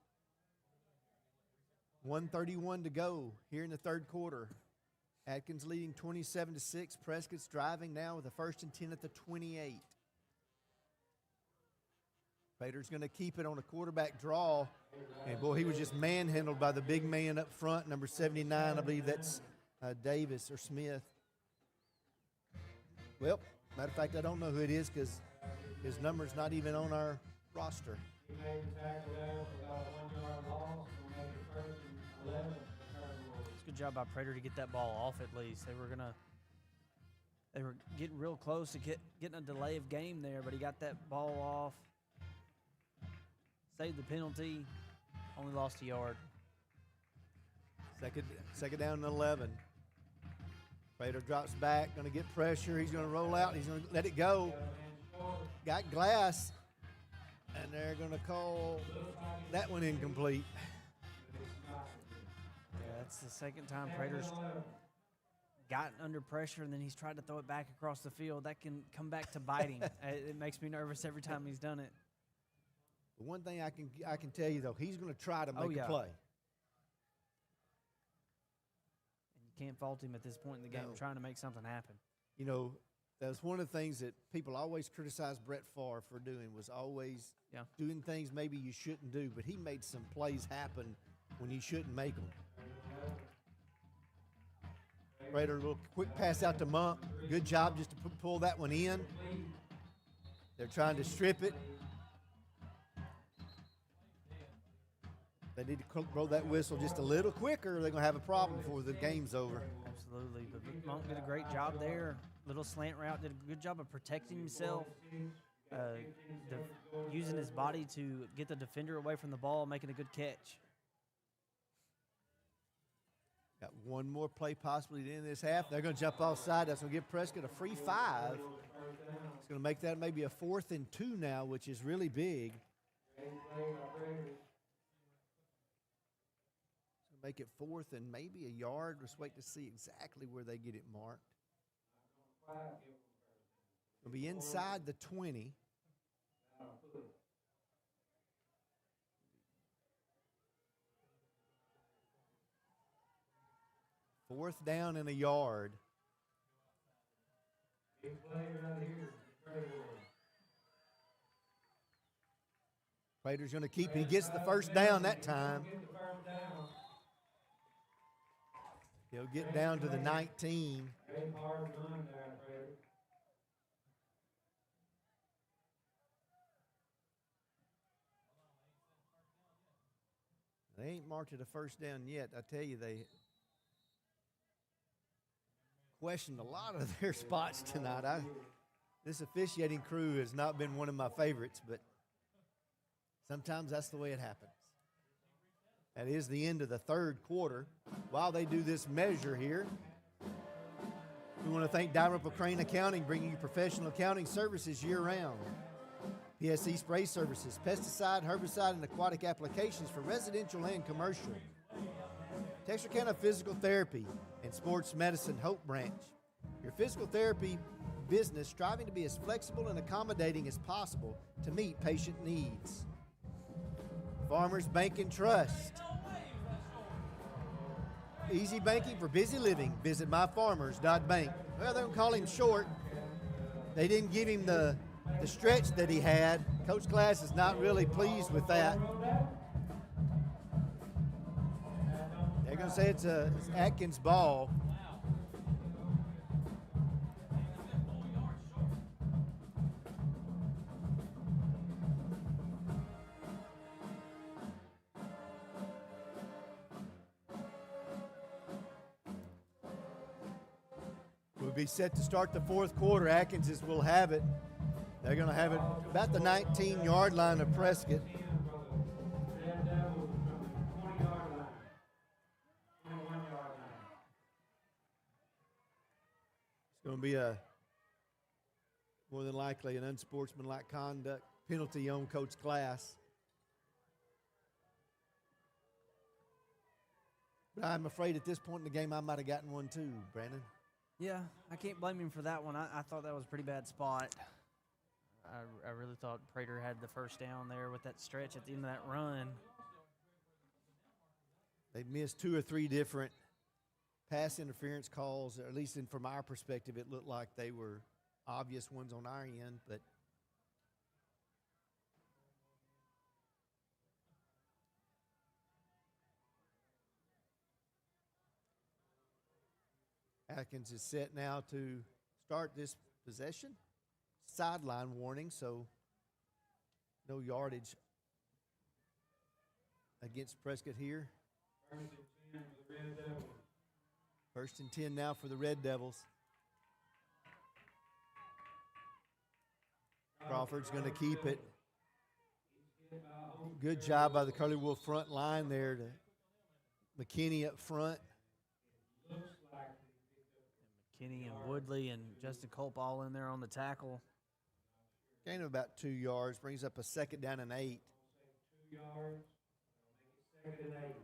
1:31 to go here in the 3rd quarter. Atkins leading 27-6. Prescott's driving now with a 1st and 10 at the 28. Prater's going to keep it on a quarterback draw. And, boy, he was just manhandled by the big man up front, number 79. I believe that's Davis or Smith. Well, matter of fact, I don't know who it is because his number's not even on our roster. He made the tackle there for about a 1-yard loss. We'll make it 1st and 11. It's a good job by Prater to get that ball off at least. They were getting real close to getting a delay of game there, but he got that ball off. Saved the penalty. Only lost a yard. Second down and 11. Prater drops back, going to get pressure. He's going to roll out. He's going to let it go. Got Glass, and they're going to call that one incomplete. Yeah, that's the second time Prater's gotten under pressure, and then he's tried to throw it back across the field. That can come back to biting. It makes me nervous every time he's done it. The one thing I can tell you, though, he's going to try to make a play. And you can't fault him at this point in the game trying to make something happen. You know, that's one of the things that people always criticize Brett Favre for doing was always doing things maybe you shouldn't do, but he made some plays happen when you shouldn't make them. Prater, a little quick pass out to Monk. Good job just to pull that one in. They're trying to strip it. They need to blow that whistle just a little quicker. They're going to have a problem before the game's over. Absolutely. But Monk did a great job there. Little slant route, did a good job of protecting himself, using his body to get the defender away from the ball, making a good catch. Got one more play possibly to end this half. They're going to jump offside. That's going to give Prescott a free 5. It's going to make that maybe a 4th and 2 now, which is really big. So make it 4th and maybe a yard. Just wait to see exactly where they get it marked. It'll be inside the 20. Fourth down and a yard. Prater's going to keep. He gets the first down that time. He'll get down to the 19. They ain't marked it a first down yet. I tell you, they questioned a lot of their spots tonight. This officiating crew has not been one of my favorites, but sometimes that's the way it happens. That is the end of the third quarter. While they do this measure here, we want to thank Dalrymple Crane Accounting, bringing you professional accounting services year-round. PSC Spray Services, pesticide, herbicide, and aquatic applications for residential and commercial. Texarkana Physical Therapy and Sports Medicine Hope Branch. Your physical therapy business striving to be as flexible and accommodating as possible to meet patient needs. Farmers Bank and Trust. Easy banking for busy living. Visit myfarmers.bank. Well, they're going to call him short. They didn't give him the stretch that he had. Coach Glass is not really pleased with that. They're going to say it's Atkins' ball. We'll be set to start the fourth quarter. Atkins will have it. They're going to have it about the 19-yard line of Prescott. It's going to be more than likely an unsportsmanlike conduct penalty on Coach Glass. But I'm afraid at this point in the game I might have gotten one too, Brandon. Yeah, I can't blame him for that one. I thought that was a pretty bad spot. I really thought Prater had the first down there with that stretch at the end of that run. They've missed 2 or 3 different pass interference calls, or at least from our perspective, it looked like they were obvious ones on our end, but Atkins is set now to start this possession. Sideline warning, so no yardage against Prescott here. First and 10 now for the Red Devils. Crawford's going to keep it. Good job by the Curly Wolf front line there to McKinney up front. McKinney and Woodley and Justin Culp all in there on the tackle. Gain of about 2 yards, brings up a 2nd down and 8. 2 yards, make it 2nd and 8.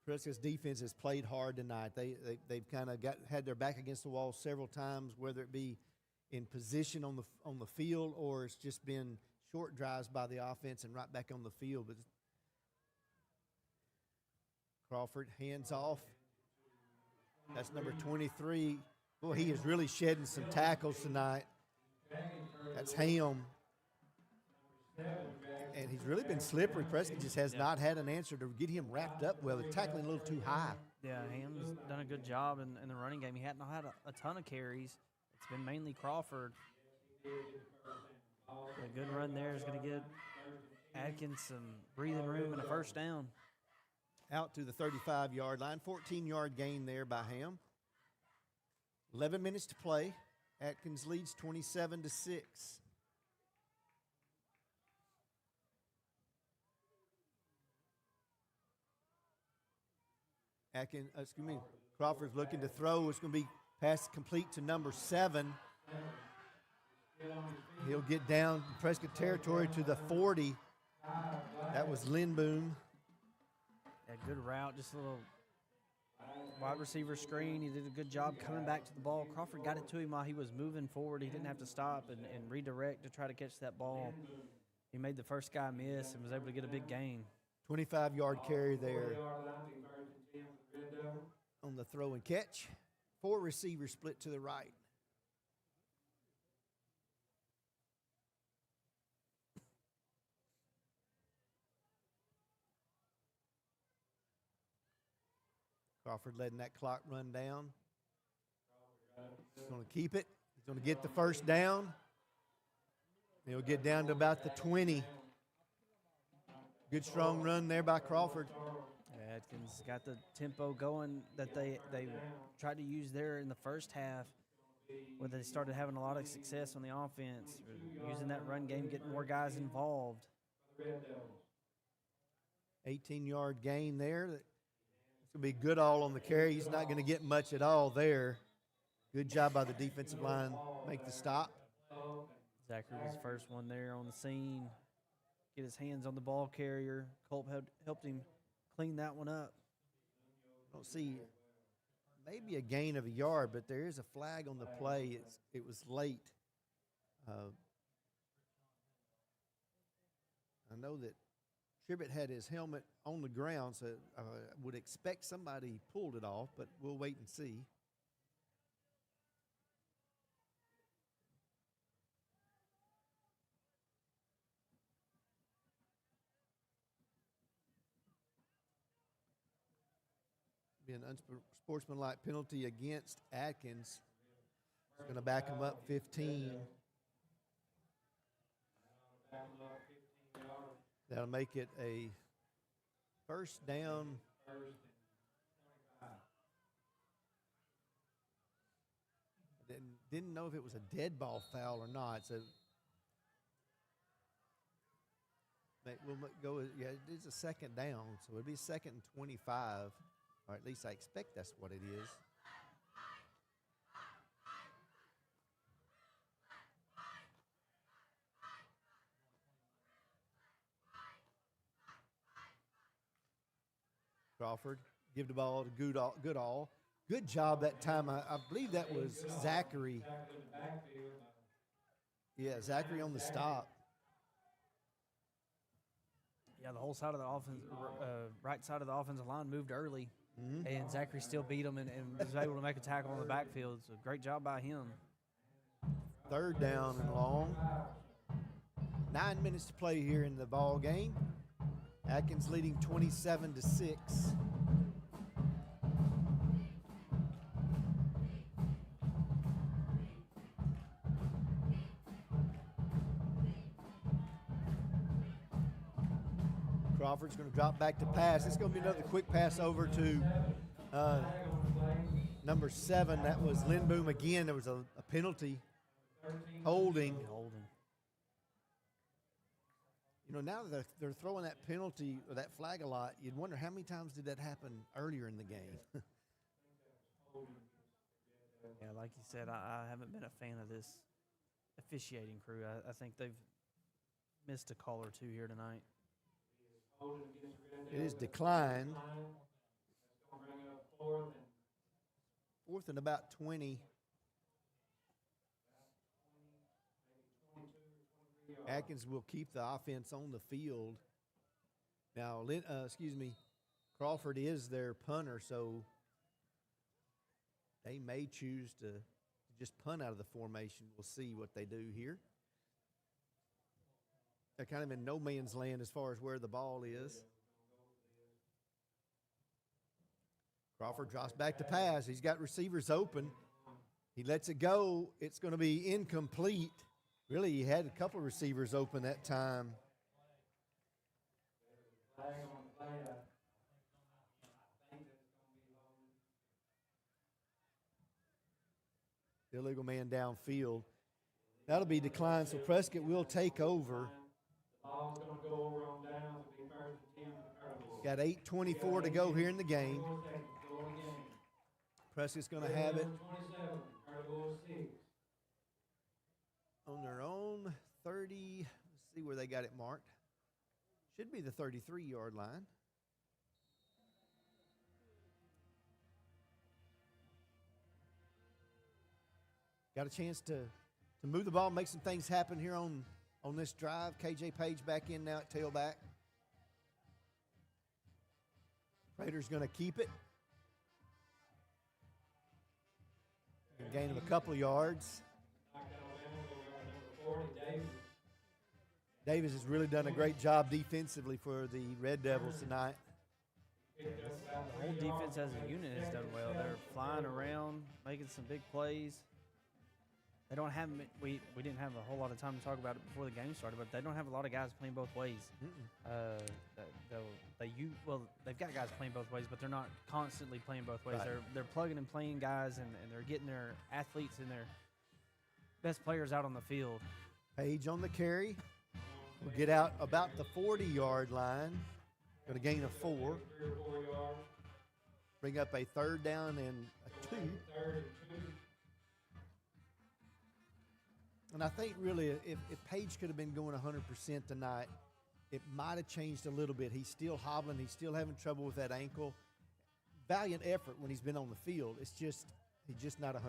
Prescott's defense has played hard tonight. They've kind of had their back against the wall several times, whether it be in position on the field or it's just been short drives by the offense and right back on the field. But Crawford hands off. That's number 23. Boy, he is really shedding some tackles tonight. That's Ham. And he's really been slippery. Prescott just has not had an answer to get him wrapped up well. They're tackling a little too high. Yeah, Ham's done a good job in the running game. He hadn't had a ton of carries. It's been mainly Crawford. A good run there is going to give Atkins some breathing room and a first down. out to the 35-yard line. 14-yard gain there by Ham. 11 minutes to play. Atkins leads 27-6. Crawford's looking to throw. It's going to be pass complete to number 7. He'll get down in Prescott territory to the 40. That was Lindboom. Yeah, good route, just a little wide receiver screen. He did a good job coming back to the ball. Crawford got it to him while he was moving forward. He didn't have to stop and redirect to try to catch that ball. He made the first guy miss and was able to get a big gain. 25-yard carry there on the throw and catch. 4 receivers split to the right. Crawford letting that clock run down. He's going to keep it. He's going to get the first down. He'll get down to about the 20. Good strong run there by Crawford. Atkins got the tempo going that they tried to use there in the first half, where they started having a lot of success on the offense, using that run game, getting more guys involved. 18-yard gain there. It's going to be Goodall on the carry. He's not going to get much at all there. Good job by the defensive line. Make the stop. Zachary was the first one there on the scene. Get his hands on the ball carrier. Culp helped him clean that one up. Don't see maybe a gain of a yard, but there is a flag on the play. It was late. I know that Tribbett had his helmet on the ground, so I would expect somebody pulled it off, but we'll wait and see. Be an unsportsmanlike penalty against Atkins. It's going to back him up 15. That'll make it a first down. Didn't know if it was a dead ball foul or not. So we'll go. Yeah, it is a second down, so it'll be 2nd and 25. Or at least I expect that's what it is. Crawford, give the ball to Goodall. Good job that time. I believe that was Zachary. Yeah, Zachary on the stop. Yeah, the whole side of the offense, right side of the offensive line moved early. And Zachary still beat him and was able to make a tackle on the backfield. So great job by him. 3rd down and long. 9 minutes to play here in the ball game. Atkins leading 27-6. Crawford's going to drop back to pass. It's going to be another quick pass over to number 7. That was Lindboom again. There was a penalty. Holding. You know, now that they're throwing that penalty or that flag a lot, you'd wonder how many times did that happen earlier in the game. Yeah, like you said, I haven't been a fan of this officiating crew. I think they've missed a call or two here tonight. It is declined. 4th and about 20. Atkins will keep the offense on the field. Now, Crawford is their punter, so they may choose to just punt out of the formation. We'll see what they do here. They're kind of in no man's land as far as where the ball is. Crawford drops back to pass. He's got receivers open. He lets it go. It's going to be incomplete. Really, he had a couple of receivers open that time. The illegal man downfield. That'll be declined, so Prescott will take over. The ball's gonna go over on downs. It'll be first and 10 for Cardinals. Got 8:24 to go here in the game. 4 seconds to go in the game. Prescott's going to have it Number 27, Cardinals 6. on their own 30. Let's see where they got it marked. Should be the 33-yard line. Got a chance to move the ball, make some things happen here on this drive. KJ Page back in now at tailback. Raiders going to keep it. A gain of a couple of yards. Knocked out of bounds over number 40, Davis. Davis has really done a great job defensively for the Red Devils tonight. Picked up about The whole 3 yards. defense as a unit has done well. They're flying around, making some big plays. They don't have we didn't have a whole lot of time to talk about it before the game started, but they don't have a lot of guys playing both ways. They've got guys playing both ways, but they're not constantly playing both ways. Right. They're plugging and playing guys, and they're getting their athletes and their best players out on the field. Page on the carry. We'll get out about the 40-yard line. Going to gain a 4. 3 or 4 yards. Bring up a 3rd down and a 2. 3rd and 2. And I think really if Page could have been going 100% tonight, it might have changed a little bit. He's still hobbling. He's still having trouble with that ankle. Valiant effort when he's been on the field. It's just he's just not 100%.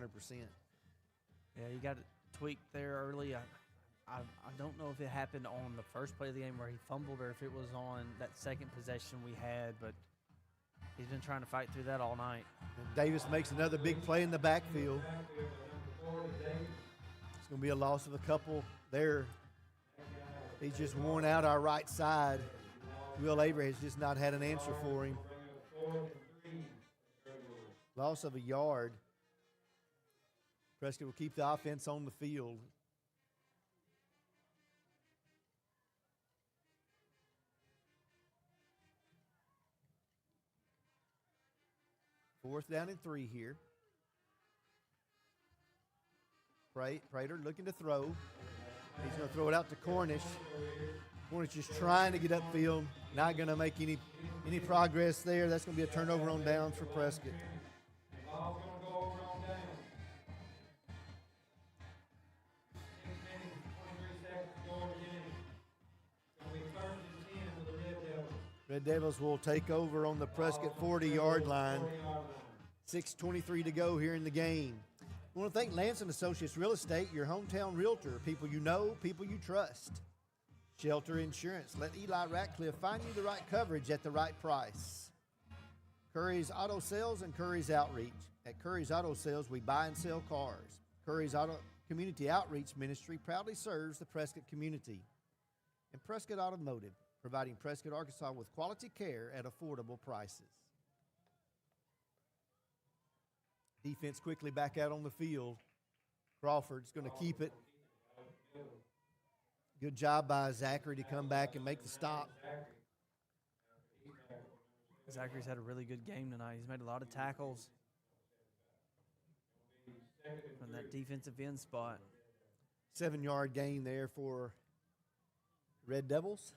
Yeah, you got it tweaked there early. I don't know if it happened on the first play of the game where he fumbled or if it was on that second possession we had, but he's been trying to fight through that all night. And Davis makes another big play in the backfield. Backfield for number 40, Davis. It's going to be a loss of a couple there. He's just worn out our right side. Will Avery has just not had an answer for him. Bring up 4th and 3 for Cardinals. Loss of a yard. Prescott will keep the offense on the field. Fourth down and 3 here. Prater looking to throw. He's going to throw it out to Cornish. Cornish just trying to get upfield. Not going to make any progress there. That's going to be a turnover on downs for Prescott. Ball's gonna go over on down. 6 minutes and 23 seconds to go in the game. It's gonna be first and 10 for the Red Devils. Red Devils will take over on the Prescott 40-yard line. 40-yard line. 6:23 to go here in the game. I want to thank Lance & Associates Real Estate, your hometown realtor. People you know, people you trust. Shelter Insurance. Let Eli Ratcliffe find you the right coverage at the right price. Curry's Auto Sales and Curry's Outreach. At Curry's Auto Sales, we buy and sell cars. Curry's Auto Community Outreach Ministry proudly serves the Prescott community. And Prescott Automotive, providing Prescott, Arkansas with quality care at affordable prices. Defense quickly back out on the field. Crawford's going to keep it. Good job by Zachary to come back and make the stop. Zachary's had a really good game tonight. He's made a lot of tackles from that defensive end spot. 7-yard gain there for Red Devils.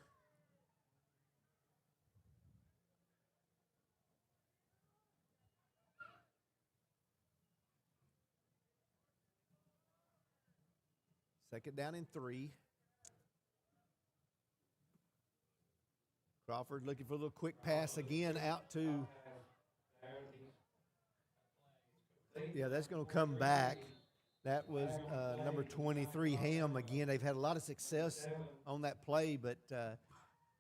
Second down and 3. Crawford looking for a little quick pass again out to. Yeah, that's going to come back. That was number 23, Ham, again. They've had a lot of success on that play, but I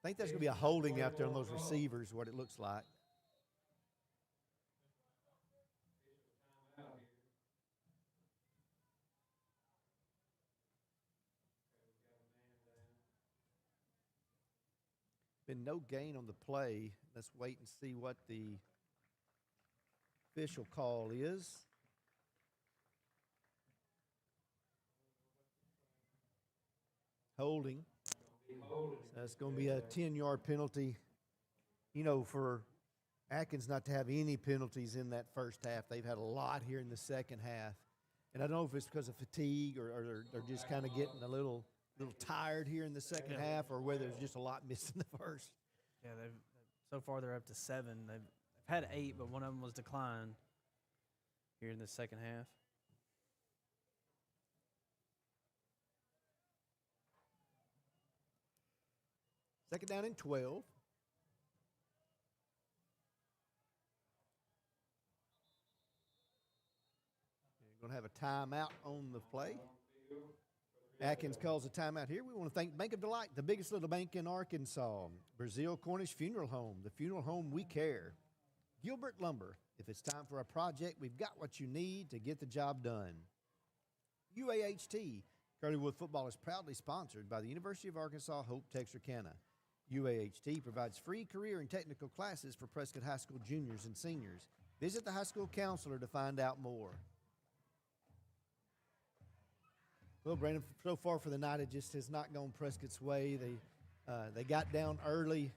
think that's going to be a holding out there on those receivers, what it looks like. Been no gain on the play. Let's wait and see what the official call is. Holding. So that's going to be a 10-yard penalty. You know, for Atkins not to have any penalties in that first half. They've had a lot here in the second half. And I don't know if it's because of fatigue or they're just kind of getting a little tired here in the second half, or whether there's just a lot missed in the first. Yeah, so far they're up to 7. They've had 8, but one of them was declined here in the second half. Second down and 12. You're going to have a timeout on the play. Atkins calls a timeout here. We want to thank Bank of Delight, the biggest little bank in Arkansas. Brazil Cornish Funeral Home, the funeral home we care. Gilbert Lumber, if it's time for a project, we've got what you need to get the job done. UAHT, Curlywood football is proudly sponsored by the University of Arkansas Hope Texarkana. UAHT provides free career and technical classes for Prescott High School juniors and seniors. Visit the high school counselor to find out more. Well, Brandon, so far for the night, it just has not gone Prescott's way. They got down early,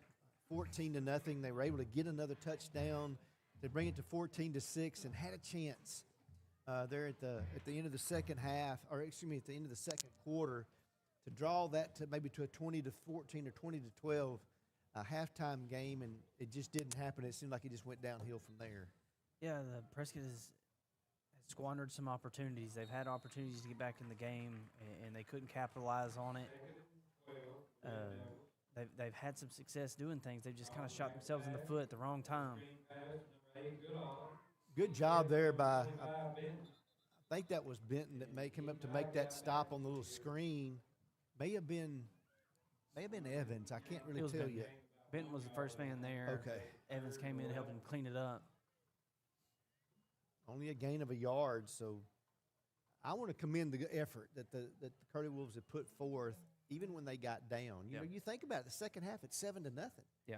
14-0. They were able to get another touchdown to bring it to 14-6, and had a chance there at the end of the second half, or excuse me, at the end of the second quarter, to draw that to maybe to a 20-14 or 20-12 halftime game, and it just didn't happen. It seemed like it just went downhill from there. Yeah, the Prescott has squandered some opportunities. They've had opportunities to get back in the game, and they couldn't capitalize on it. They've had some success doing things. They've just kind of shot themselves in the foot at the wrong time. Good job there by, I think that was Benton that came up to make that stop on the little screen. May have been Evans. I can't really tell you. Benton was the first man there. Okay. Evans came in and helped him clean it up. Only a gain of a yard, so I want to commend the effort that the Curly Wolves have put forth, even when they got down. You know, you think about it, the second half, it's 7-0. Yeah.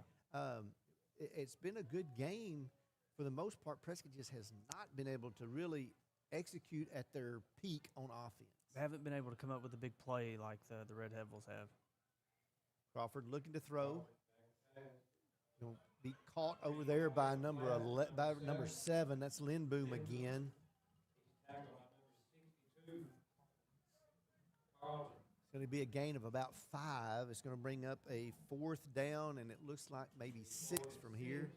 It's been a good game for the most part. Prescott just has not been able to really execute at their peak on offense. They haven't been able to come up with a big play like the Red Devils have. Crawford looking to throw. He'll be caught over there by number 7. That's Lindboom again. It's going to be a gain of about 5. It's going to bring up a 4th down, and it looks like maybe 6 from here.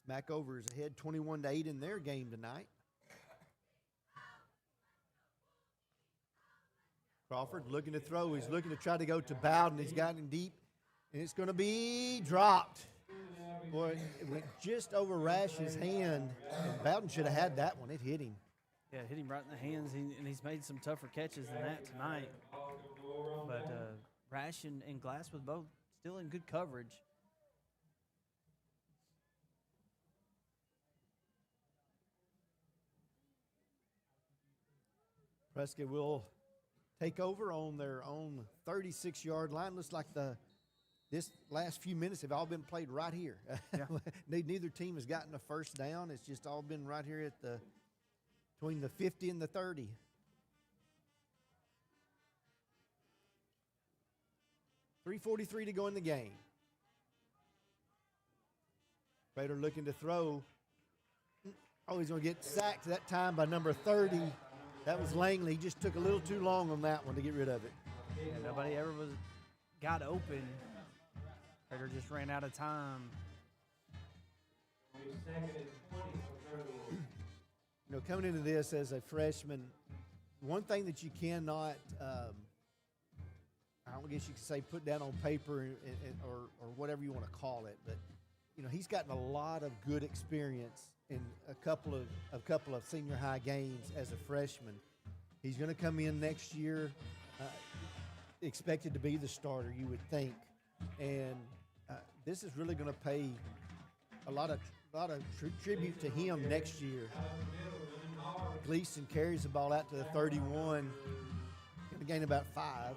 Smackover is ahead 21-8 in their game tonight. Crawford looking to throw. He's looking to try to go to Bowden. He's got him deep, and it's going to be dropped. Boy, it went just over Rash's hand, and Bowden should have had that one. It hit him. Yeah, it hit him right in the hands, and he's made some tougher catches than that tonight. But Rash and Glass was both still in good coverage. Prescott will take over on their own 36-yard line. Looks like this last few minutes have all been played right here. Yeah. Neither team has gotten a first down. It's just all been right here at between the 50 and the 30. .343 to go in the game. Prater looking to throw. Oh, he's going to get sacked that time by number 30. That was Langley. He just took a little too long on that one to get rid of it. Yeah, nobody ever got open. Prater just ran out of time. You know, coming into this as a freshman, one thing that you cannot, I don't guess you could say put down on paper or whatever you want to call it, but you know, he's gotten a lot of good experience in a couple of senior high games as a freshman. He's going to come in next year expected to be the starter, you would think, and this is really going to pay a lot of tribute to him next year. Gleason carries the ball out to the 31, going to gain about 5.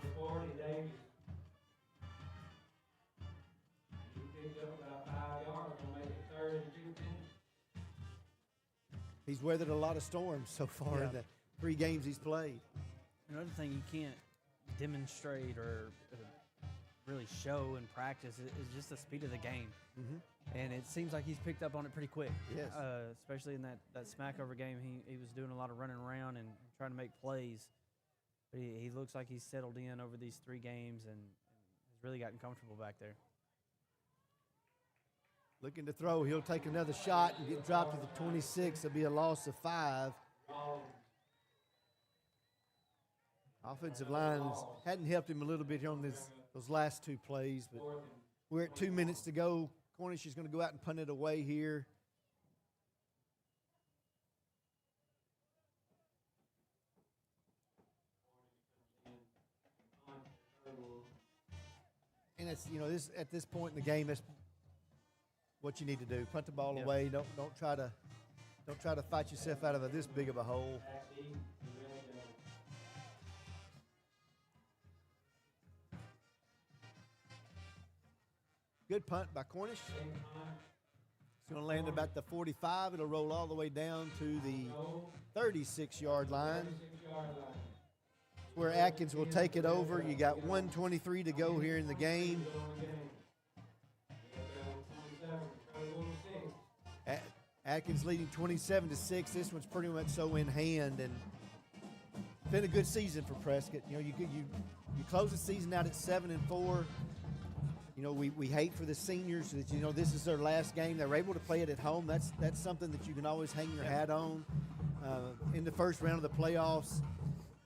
He's weathered a lot of storms so far in the 3 games he's played. Another thing you can't demonstrate or really show in practice is just the speed of the game. And it seems like he's picked up on it pretty quick. Yes. Especially in that Smackover game, he was doing a lot of running around and trying to make plays. But he looks like he's settled in over these 3 games and has really gotten comfortable back there. Looking to throw. He'll take another shot and get dropped to the 26. It'll be a loss of 5. Offensive lines hadn't helped him a little bit on those last 2 plays, but we're at 2 minutes to go. Cornish is going to go out and punt it away here. And it's, this at this point in the game, that's what you need to do. Punt the ball away. Don't try to fight yourself out of this big of a hole. Good punt by Cornish. It's going to land about the 45. It'll roll all the way down to the 36-yard line, where Atkins will take it over. You got 1:23 to go here in the game. Atkins leading 27-6. This one's pretty much so in hand, and been a good season for Prescott. You close the season out at 7-4. We hate for the seniors that this is their last game. They're able to play it at home. That's something that you can always hang your hat on in the first round of the playoffs.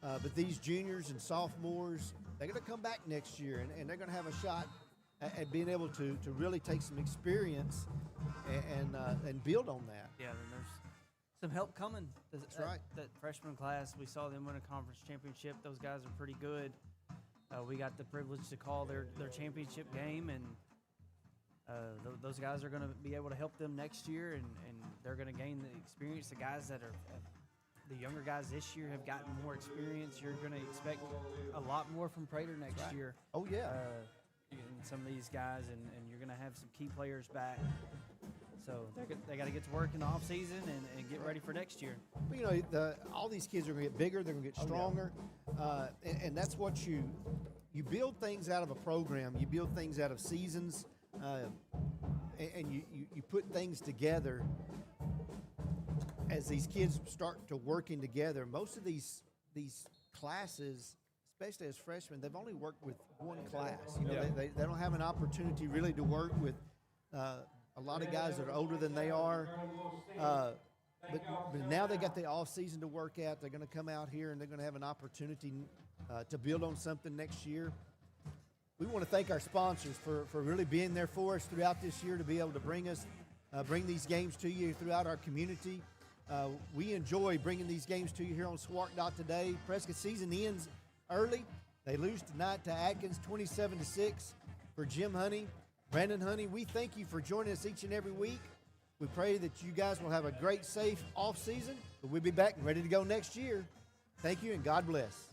But these juniors and sophomores, they're going to come back next year, and they're going to have a shot at being able to really take some experience and build on that. Yeah, and there's some help coming. That's right. That freshman class, we saw them win a conference championship. Those guys are pretty good. We got the privilege to call their championship game, and those guys are going to be able to help them next year, and they're going to gain the experience. The guys that are the younger guys this year have gotten more experience. You're going to expect a lot more from Prater next year. Oh, yeah. And some of these guys, and you're going to have some key players back. So they got to get to work in the offseason and get ready for next year. Well, all these kids are going to get bigger. They're going to get stronger. And that's what you build things out of a program. You build things out of seasons. And you put things together as these kids start to working together. Most of these classes, especially as freshmen, they've only worked with one class. They don't have an opportunity really to work with a lot of guys that are older than they are. But now they got the off season to work at. They're going to come out here and they're going to have an opportunity to build on something next year. We want to thank our sponsors for really being there for us throughout this year to be able to bring these games to you throughout our community. We enjoy bringing these games to you here on Swart Dot today. Prescott season ends early. They lose tonight to Atkins 27-6 for Jim Honey. Brandon Honey, we thank you for joining us each and every week. We pray that you guys will have a great, safe off season, but we'll be back and ready to go next year. Thank you and God bless.